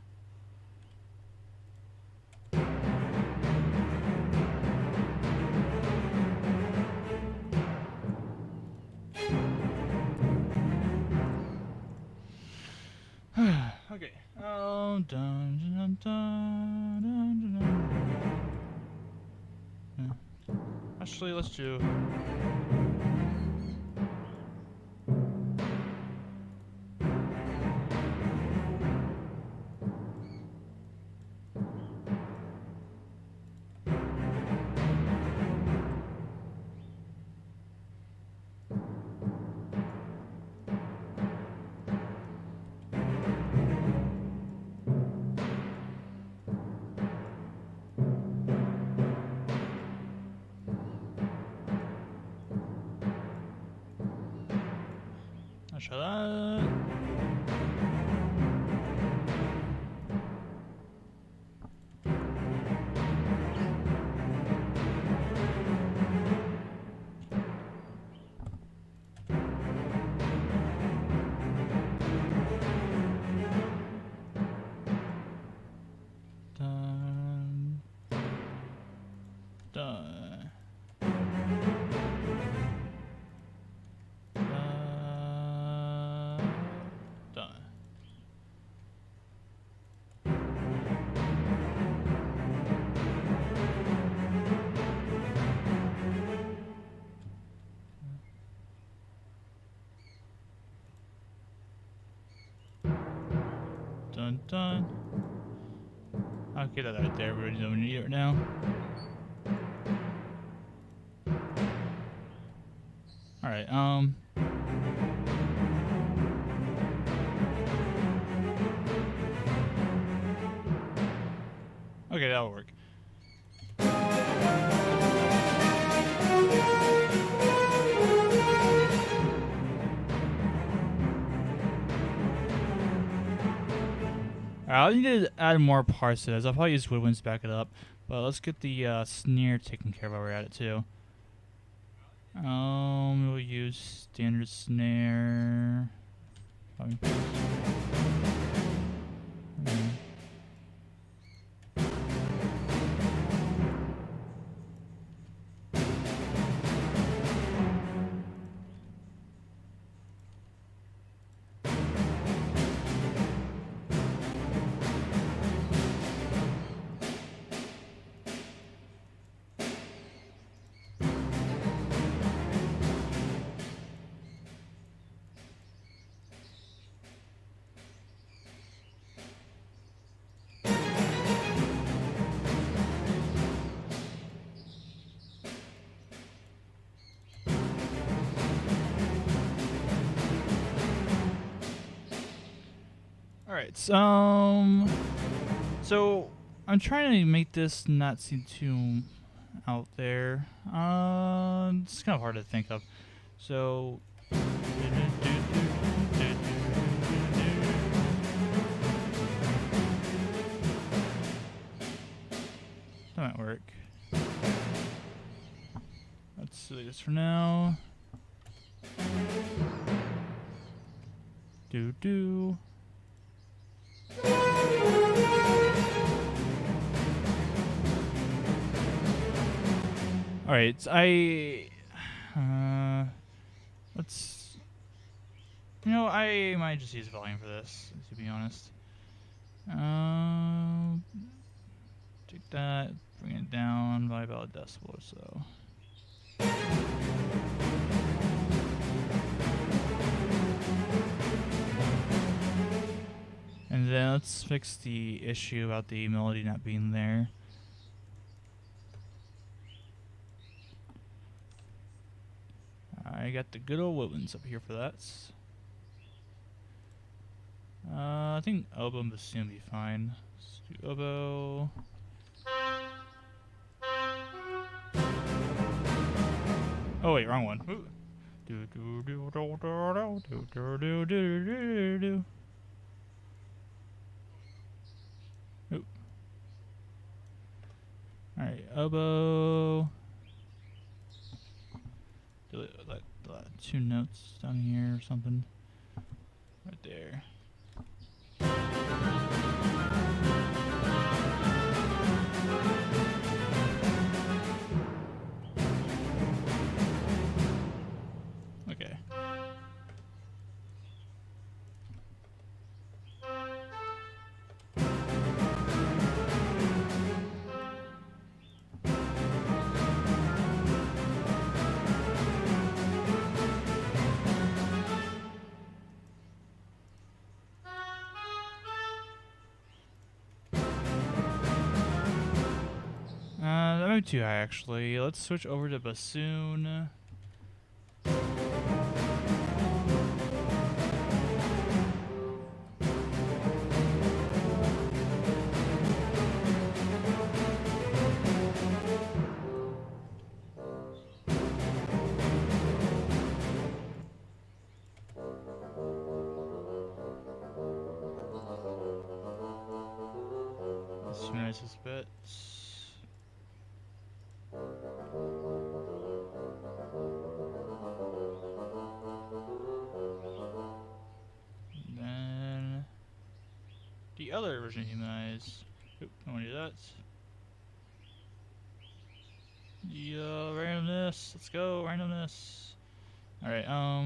Okay. Dun dun dun dun dun. Actually, let's do. Let's try that. Dun dun. Done. Dun dun. I'll get that right there. We don't need it right now. All right. Okay, that'll work. Alright, I'll need to add more parts to this. I'll probably use woodwinds to back it up. But let's get the snare taken care of while we're at it too. We'll use standard snare. Alright, so I'm trying to make this not seem too out there. It's kind of hard to think of. So that might work. Let's do this for now. Do. Alright, let's... You know, I might just use volume for this, to be honest. Take that, bring it down by about a decibel or so. And then let's fix the issue about the melody not being there. I got the good old woodwinds up here for that. I think oboe and bassoon will be fine. Let's do oboe. Oh wait, wrong one. Ooh. Do do do do do do do do do do do. Oop. All right, oboe. Do like 2 notes down here or something. Right there. Okay. That might be too high actually. Let's switch over to bassoon. Let's humanize this a bit. Then the other version humanize. Oop, I want to do that. Yeah, randomness. Let's go, randomness. Alright, I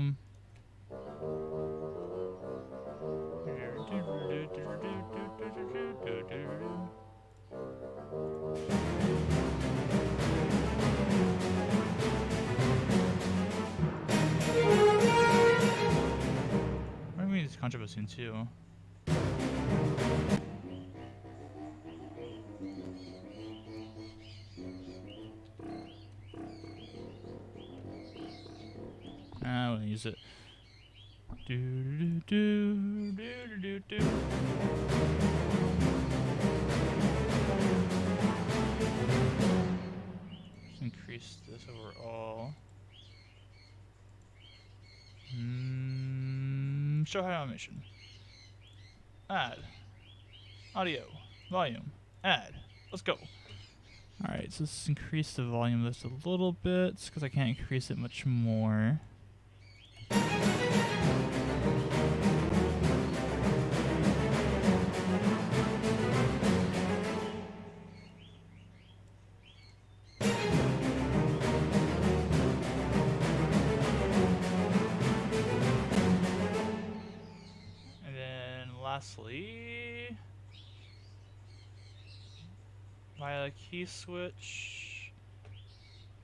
mean, it's contrabass too. I won't use it. Do do do do do do do. Let's increase this overall. Show high automation. Add. Audio. Volume. Add. Let's go. Alright, so let's increase the volume of this a little bit, because I can't increase it much more. Lastly, via the key switch,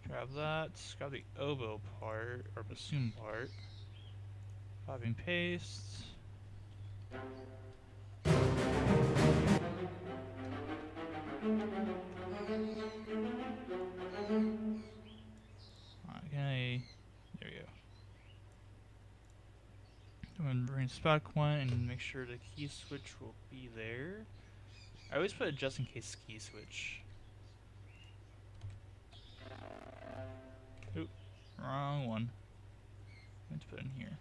grab that, grab the oboe part, or bassoon part, copy and paste. Okay, there we go. I'm going to bring this back one and make sure the key switch will be there. I always put a just in case key switch. Oop, wrong one. I meant to put it in here.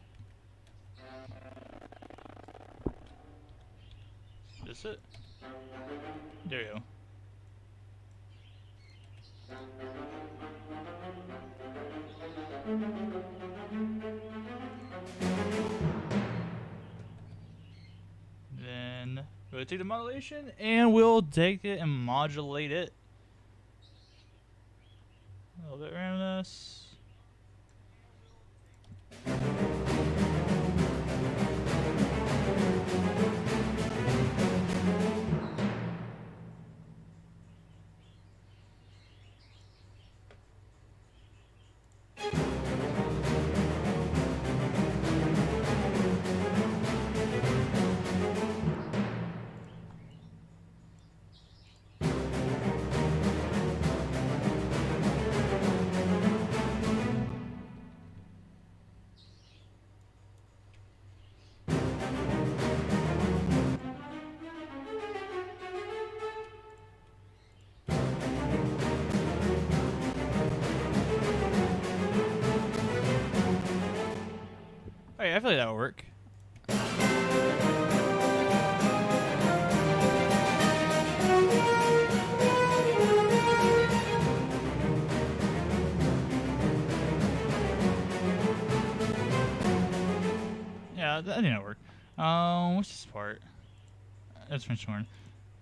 Is it? There you go. Then we'll take the modulation and we'll take it and modulate it. A little bit randomness. Alright, I feel like that'll work. Yeah, I think that'll work. What's this part? That's French horn.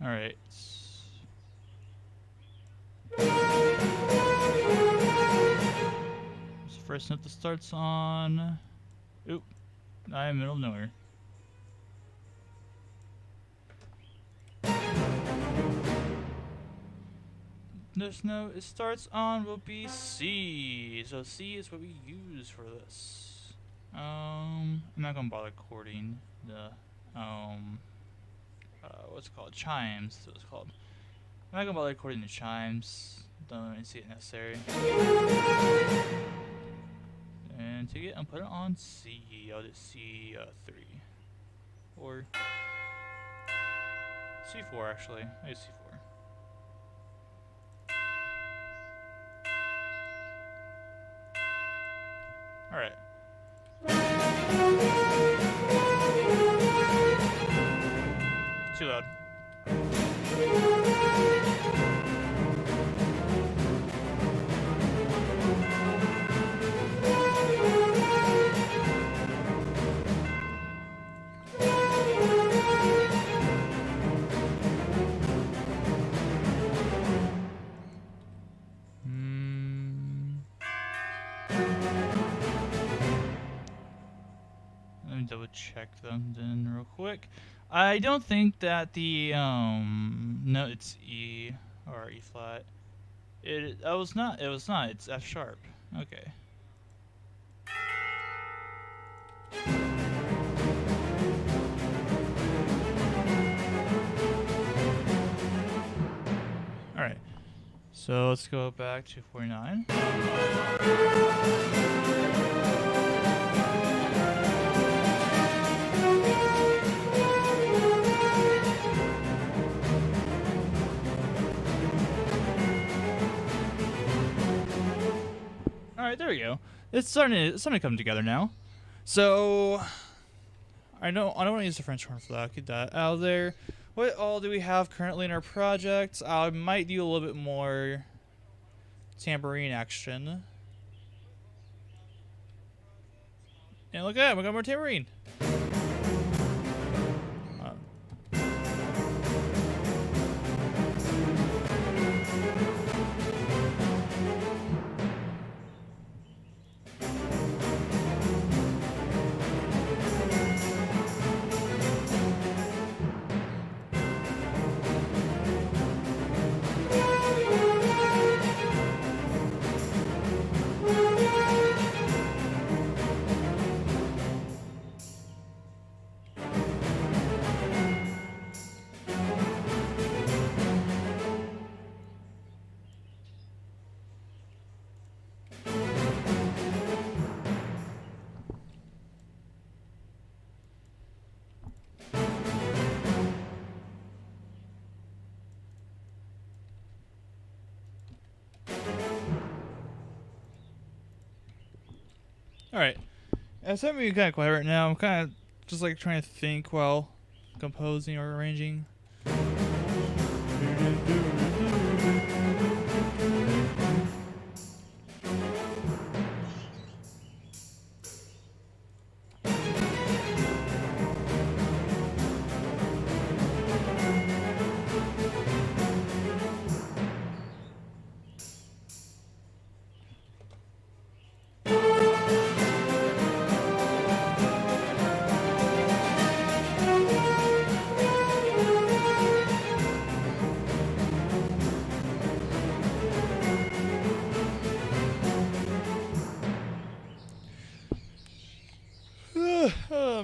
Alright. It's the first note that starts on. Oop. I'm in the middle of nowhere. This note it starts on will be C. So C is what we use for this. I'm not gonna bother chording the what's it called? Chimes, that's what it's called. I'm not gonna bother chording the chimes. Don't really see it necessary. And take it and put it on C. I'll do C3. Or C4 actually. I use C4. Alright. Too loud. Let me double check them then real quick. I don't think that the no, it's E or E flat. It was not. It's F sharp. Okay. All right. So let's go back to 49. Alright, there we go. It's starting to come together now. So I don't want to use the French horn for that. Get that out of there. What all do we have currently in our project? I might do a little bit more tambourine action. And look at that, we got more tambourine. Alright. It's having me kind of quiet right now. I'm kind of just like trying to think while composing or arranging.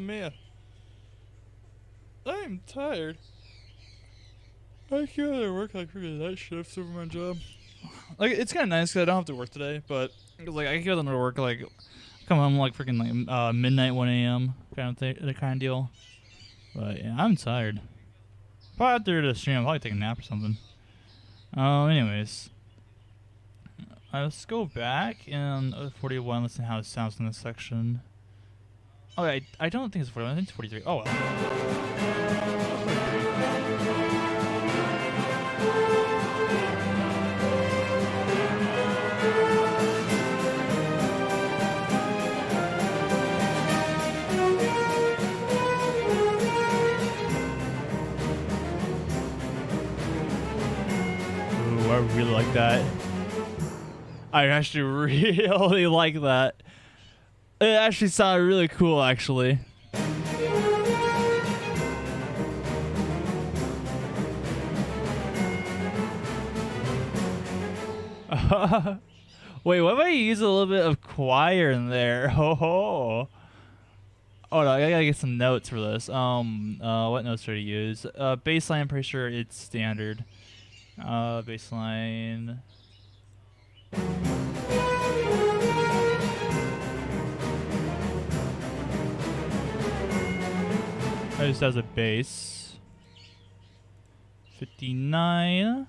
man. I'm tired. I can't really work like freaking night shifts over my job. Like, it's kind of nice because I don't have to work today, but like I can go to work like come home like freaking like midnight 1 a.m. kind of thing, the kind of deal. But yeah, I'm tired. Probably after the stream, I'll probably take a nap or something. Anyways, let's go back and 41. Listen to how it sounds in this section. Oh, I don't think it's 41. I think it's 43. Oh well. I really like that. I actually really like that. It actually sounded really cool, actually. Wait, what if I use a little bit of choir in there? Oh no, I gotta get some notes for this. What notes should I use? Baseline, I'm pretty sure it's standard. Baseline. I just as a base. 59.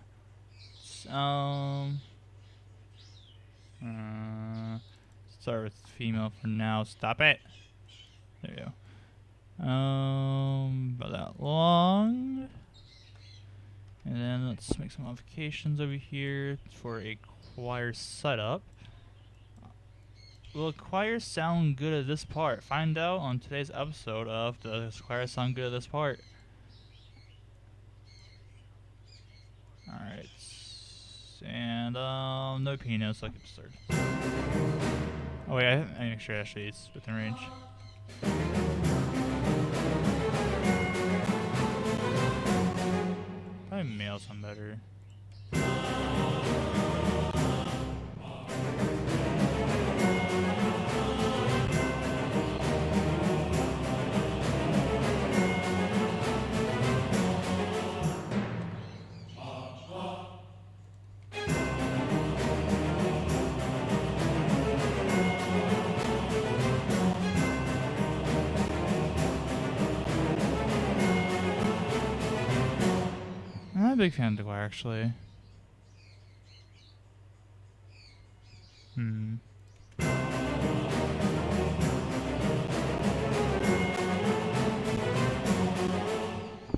Start with female for now. Stop it. There you go. About that long. And then let's make some modifications over here for a choir setup. Will a choir sound good at this part? Find out on today's episode of Does the choir sound good at this part? Alright. And no piano, so I can start. Oh wait, I make sure actually it's within range. Probably male sound better. I'm a big fan of the choir, actually.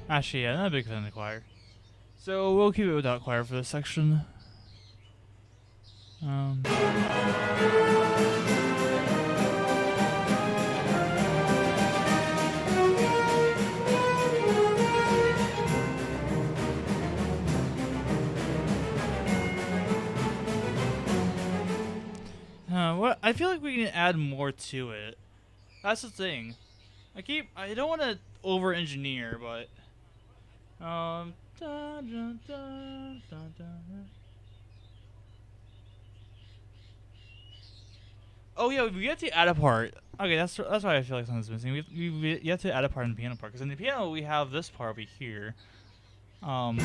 Actually, yeah, I'm not a big fan of the choir. So we'll keep it without choir for this section. What? I feel like we can add more to it. That's the thing. I don't want to over-engineer, but oh yeah, we have to add a part. Okay, that's why I feel like something's missing. We have to add a part in the piano part, because in the piano we have this part over here. And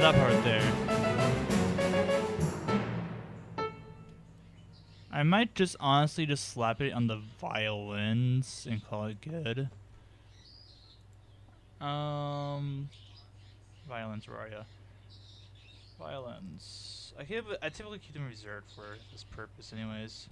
that part there. I might just honestly just slap it on the violins and call it good. Violins, where are ya? Violins. I typically keep them reserved for this purpose anyways.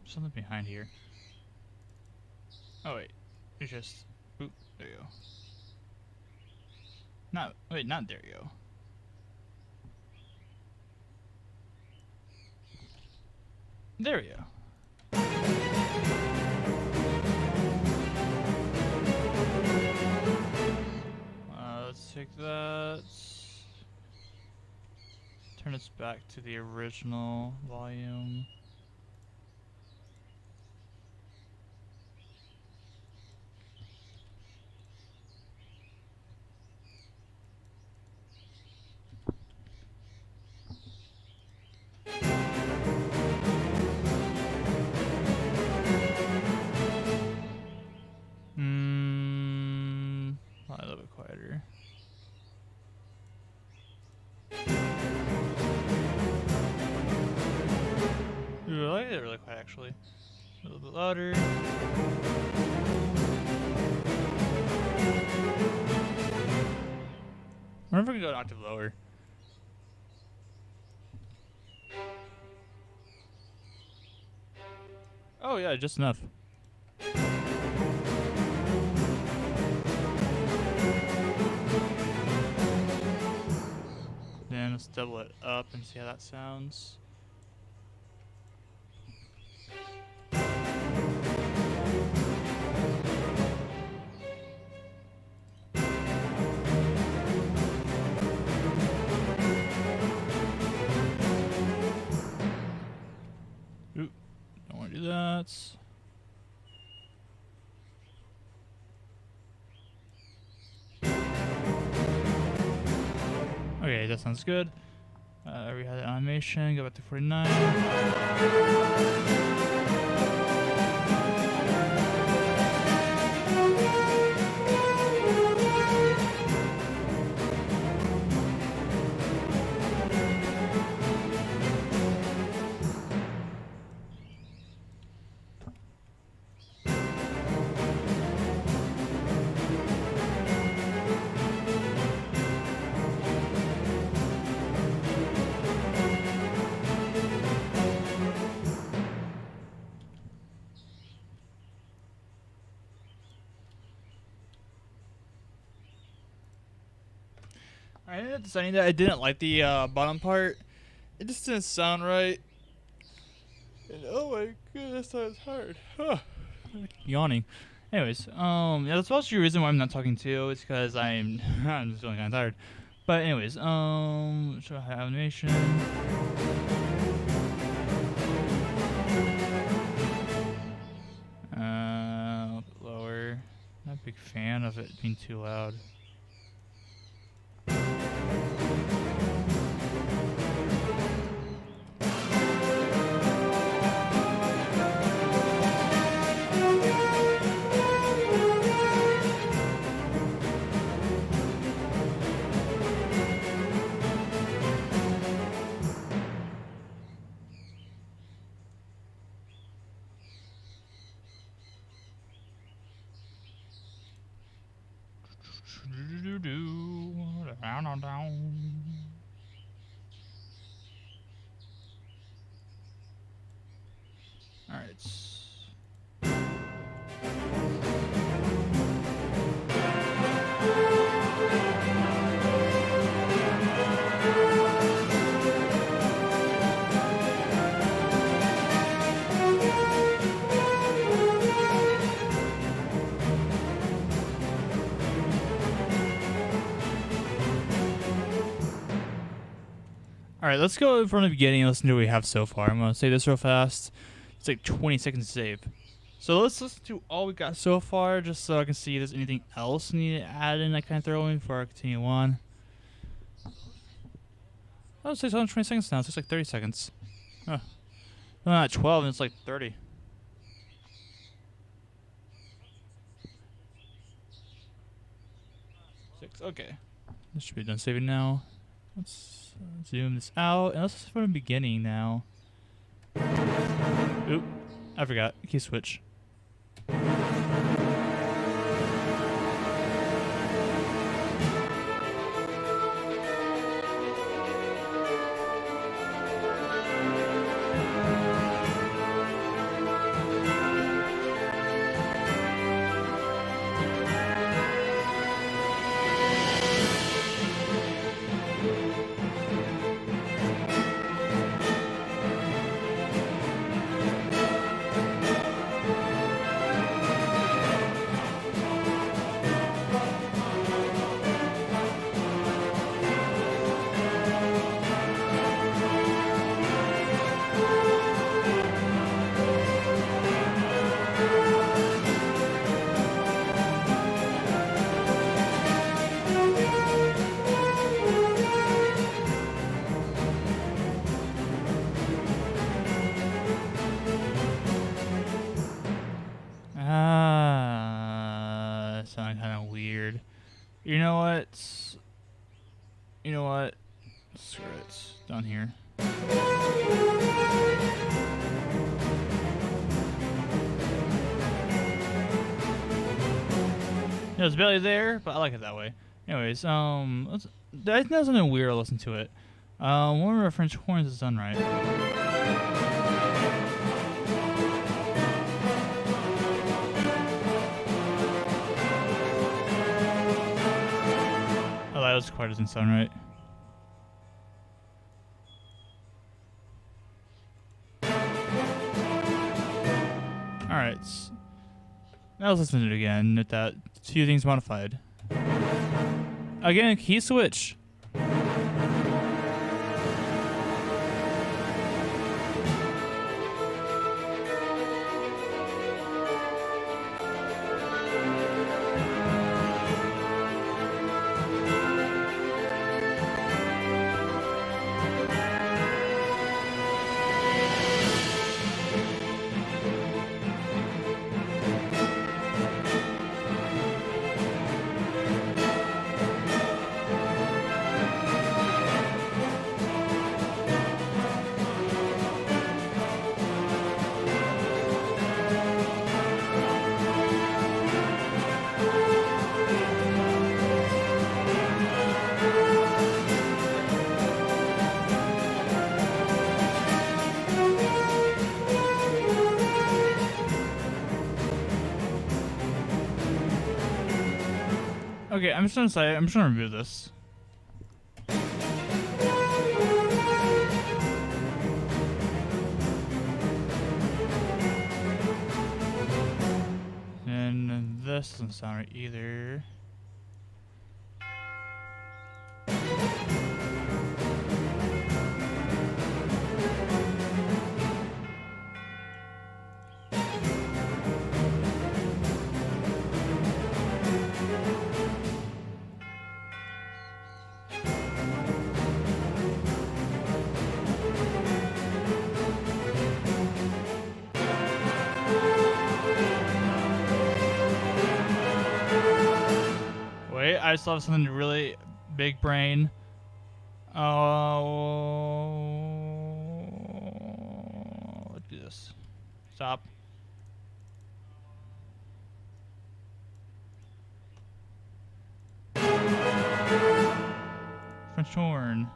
Something behind here. Oh wait, it's just. Oop, there you go. Not wait, not there you go. There we go. Let's take that. Turn this back to the original volume. A little bit quieter. Ooh, I like it really quiet actually. A little bit louder. I wonder if we can go an octave lower. Oh yeah, just enough. Then let's double it up and see how that sounds. Oop, don't want to do that. Okay, that sounds good. We had the animation, go back to 49. I ended up deciding that I didn't like the bottom part. It just didn't sound right. And oh my goodness, that's hard. Yawning. Anyways, yeah, that's also the reason why I'm not talking to you. It's because I'm just feeling kind of tired. But anyways, show how animation. A little bit lower. Not a big fan of it being too loud. Alright. Alright, let's go from the beginning and listen to what we have so far. I'm going to say this real fast. It's like 20 seconds to save. So let's listen to all we got so far, just so I can see if there's anything else need to add in I kind of throw in before I continue on. Oh, it takes 120 seconds now. It takes like 30 seconds. Oh. No, not 12, and it's like 30. Okay. This should be done saving now. Let's zoom this out, and let's from the beginning now. Oop, I forgot. Key switch. You know what? You know what? Screw it. Down here. It was barely there, but I like it that way. Anyways, that's something weird. I'll listen to it. One of our French horns is done right. Oh, that was quite doesn't sound right. Alright. Now let's listen to it again. Note that two things modified. Again, key switch. Okay, I'm just gonna say, I'm just gonna remove this. And this doesn't sound right either. Wait, I still have something really big brain. Oh, let's do this. Stop. French horn.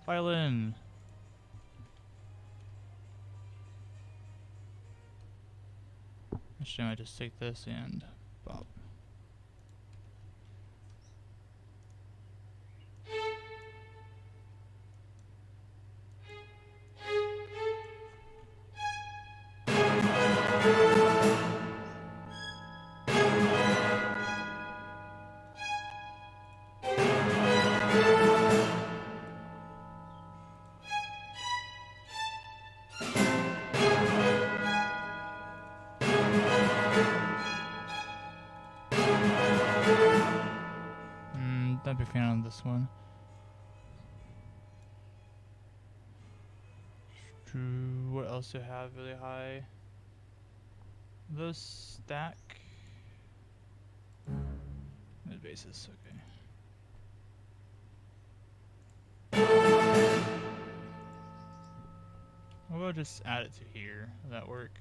Violin. Actually, I might just take this and bop. Not a big fan on this one. What else do I have really high? The stack. Mid bases, okay. How about just add it to here? Will that work?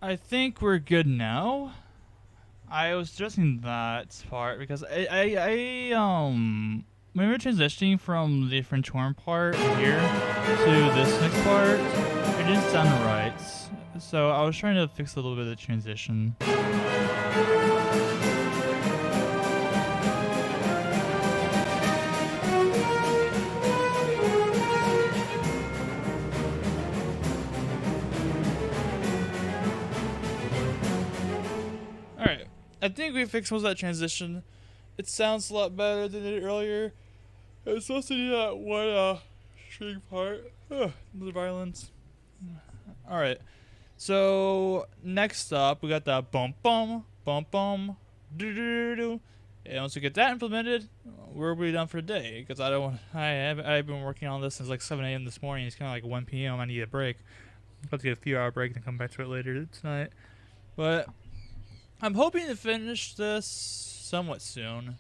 I think we're good now. I was adjusting that part because when we're transitioning from the French horn part here to this next part, it didn't sound right. So I was trying to fix a little bit of the transition. Alright, I think we fixed most of that transition. It sounds a lot better than it did earlier. It's supposed to do that one string part. The violence. Alright, so next up we got the bum bum bum bum do do do. And once we get that implemented, we're really done for the day. Because I've been working on this since like 7 a.m. this morning. It's kind of like 1 p.m. I need a break. I'm about to get a few hour break and come back to it later tonight. But I'm hoping to finish this somewhat soon.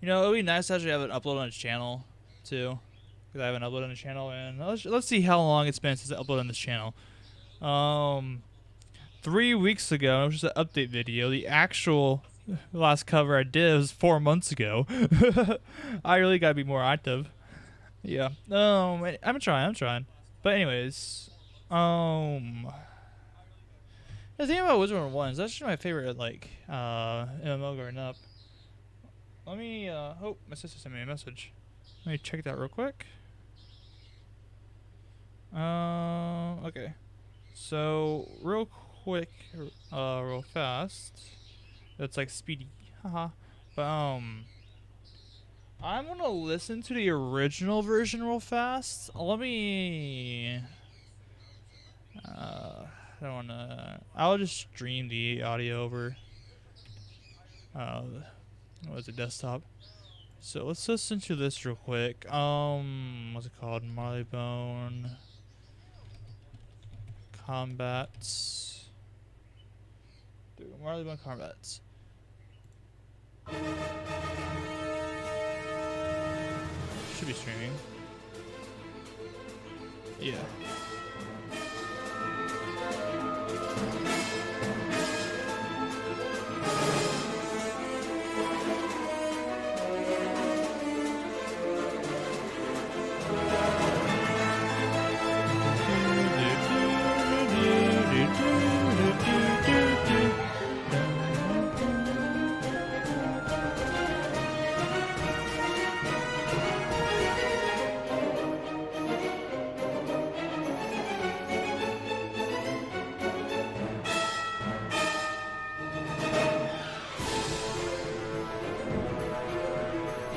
You know, it would be nice to actually have it uploaded on the channel too. Because I haven't uploaded on the channel, and let's see how long it's been since I uploaded on this channel. 3 weeks ago, it was just an update video. The actual last cover I did was 4 months ago. I really gotta be more active. Yeah. I'm trying. But anyways, the thing about Wizard101 is that's actually my favorite MMO growing up. Let me oh, my sister sent me a message. Let me check that real quick. Okay. So real quick, real fast. It's like speedy, haha. But I'm gonna listen to the original version real fast. Let me. I'll just stream the audio over. What is it, desktop? So let's listen to this real quick. What's it called? Marleybone Combats. Dude, Marleybone Combats. Should be streaming. Yeah.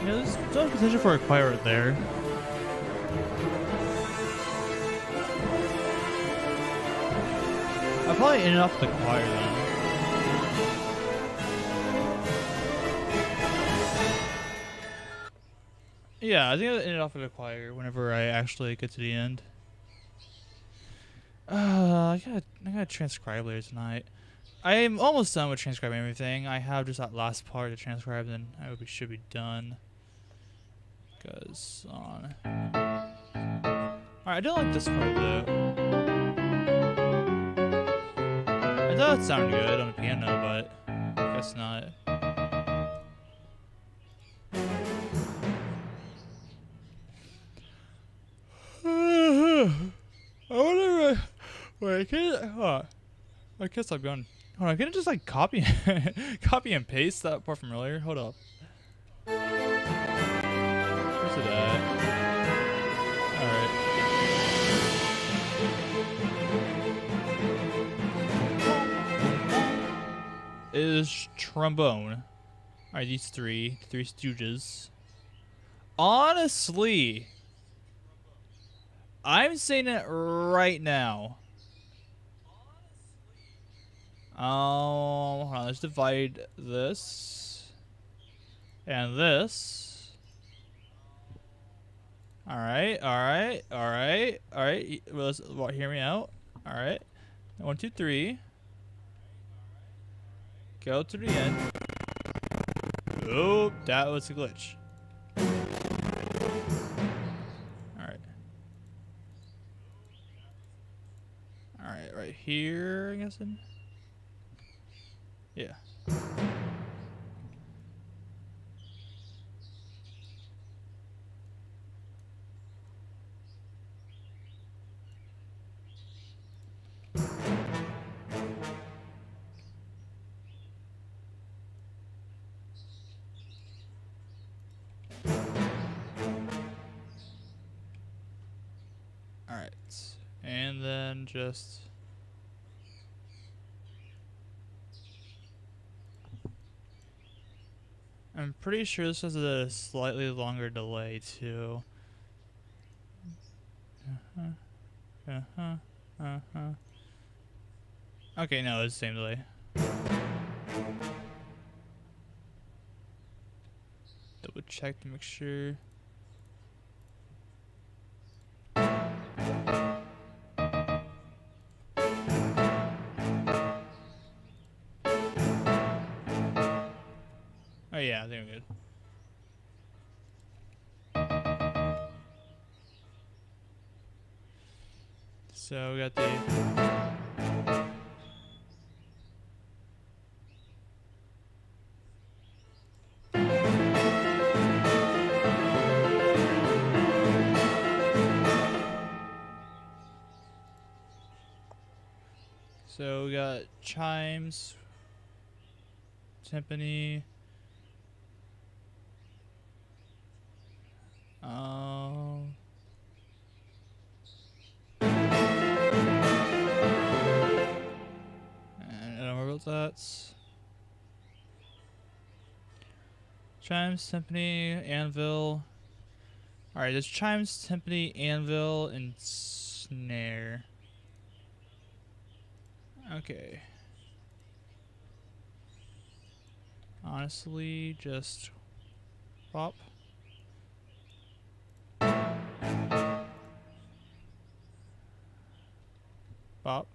Yeah, there's potential for a quiet right there. I'll probably end off the choir then. Yeah, I think I'll end it off with a choir whenever I actually get to the end. I gotta transcribe later tonight. I'm almost done with transcribing everything. I have just that last part to transcribe, then I should be done. Cause alright, I don't like this part though. I thought it sounded good on the piano, but I guess not. I wonder wait, I guess I'm going. Hold on, can I just like copy and paste that part from earlier? Hold up. Where's it at? Alright. It is trombone. Alright, these three stooges. Honestly, I'm saying it right now. Hold on, let's divide this and this. Alright. Well, hear me out. Alright. 1, 2, 3. Go to the end. Oh, that was a glitch. Alright. Alright, right here, I'm guessing. Yeah. Alright. And then just... I'm pretty sure this has a slightly longer delay too. Okay, no, it's the same delay. Double check to make sure. Oh yeah, I think we're good. So we got the... So we got chimes, timpani, and I don't know about that. Chimes, timpani, anvil. Alright, there's chimes, timpani, anvil, and snare. Okay. Honestly, just pop. Pop.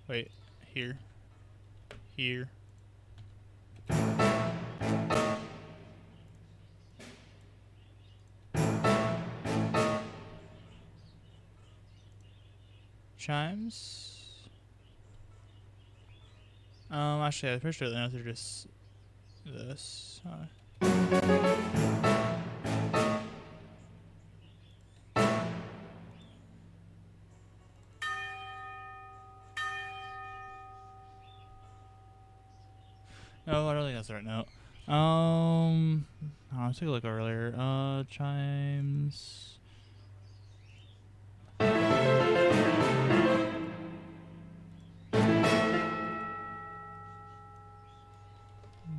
Wait, here. Here. Chimes. Actually, I'm pretty sure the notes are just this. No, I don't think that's the right note. Let's take a look earlier. Chimes.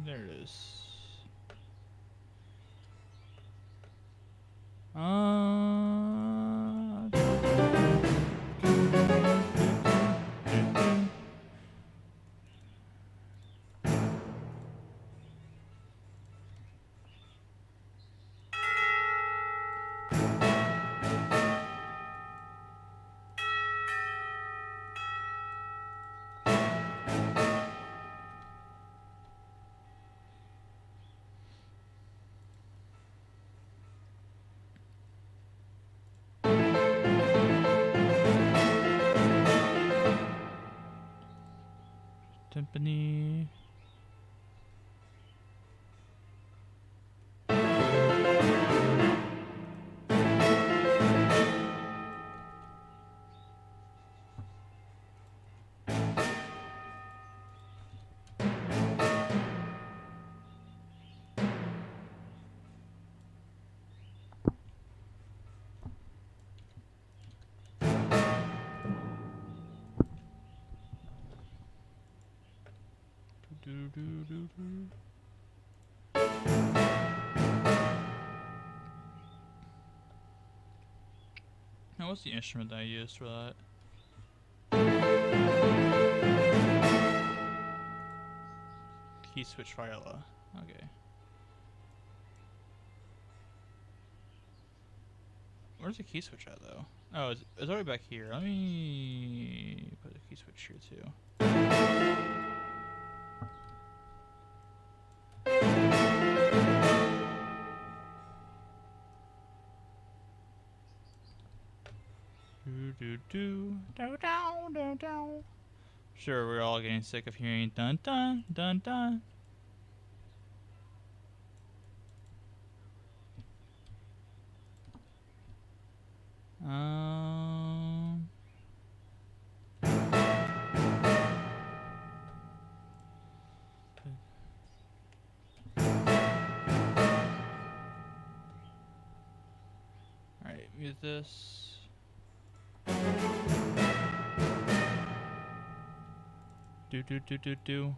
There it is. Timpani. Now, what's the instrument that I used for that? Key switch viola. Okay. Where's the key switch at though? Oh, it's already back here. Let me put the key switch here too. Sure, we're all getting sick of hearing dun dun dun dun. Um. Alright, mute this. Do.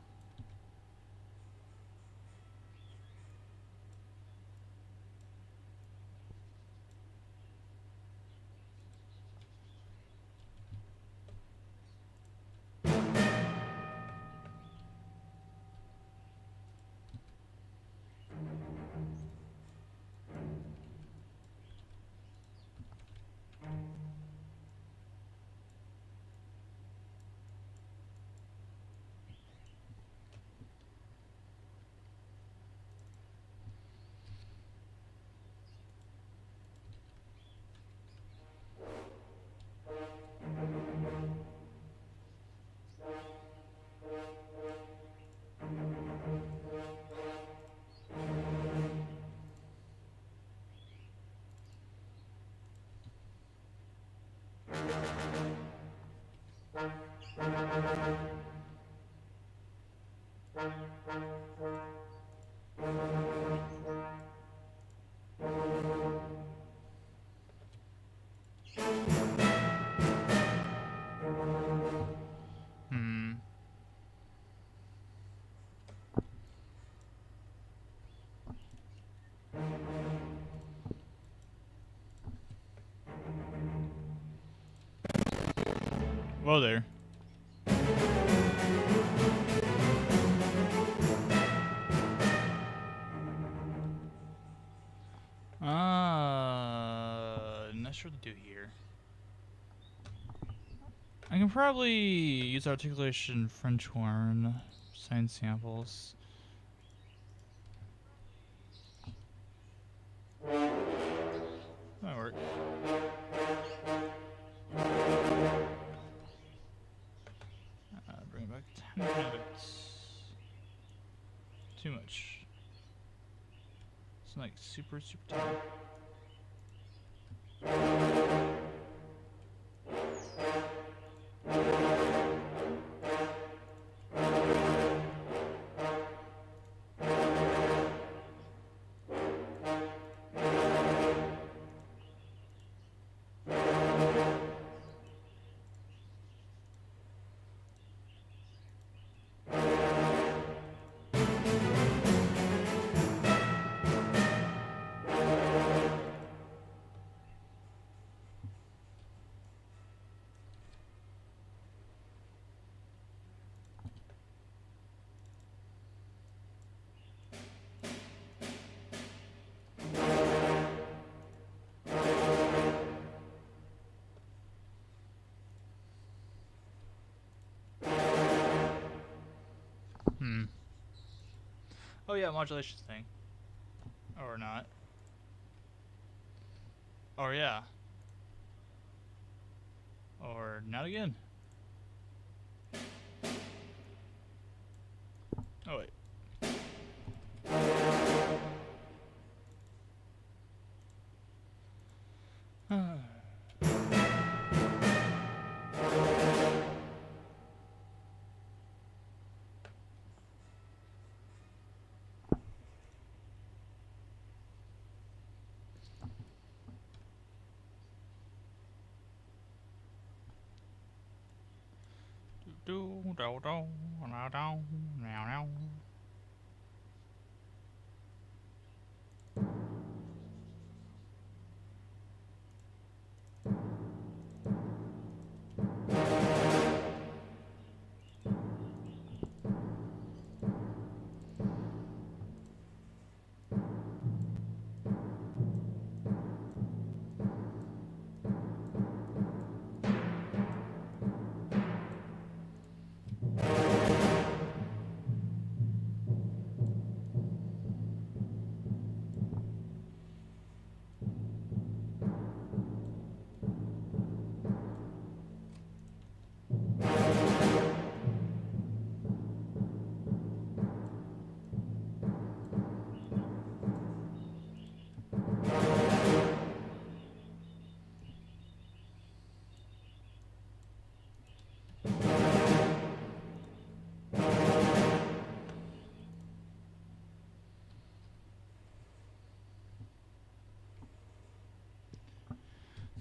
Hmm. Whoa there. Not sure what to do here. I can probably use articulation French horn, sign samples. That work. Bring it back 10 minutes. Too much. It's like super tight. Oh yeah, modulation thing. Or not. Or yeah. Or not again. Oh wait.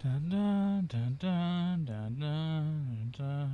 Dun, dun, dun, dun, dun, dun, dun.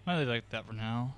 I really like that for now.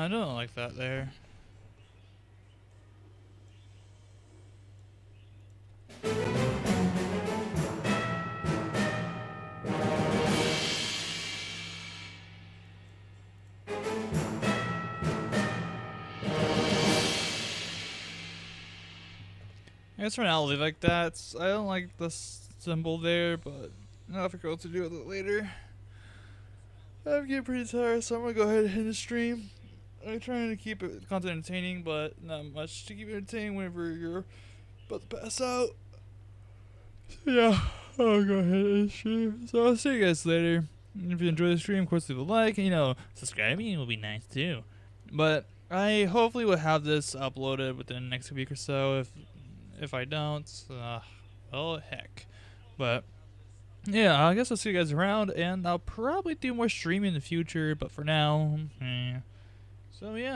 I don't like that there. I guess for now I'll leave like that. I don't like the symbol there, but I'll figure out what to do with it later. I'm getting pretty tired, so I'm gonna go ahead and end the stream. I'm trying to keep it content entertaining, but not much to keep it entertaining whenever you're about to pass out. So yeah, I'll go ahead and stream. So I'll see you guys later. And if you enjoy the stream, of course leave a like, and subscribing will be nice too. But I hopefully will have this uploaded within the next week or so. If I don't, well, heck. But yeah, I guess I'll see you guys around, and I'll probably do more streaming in the future. But for now, So yeah.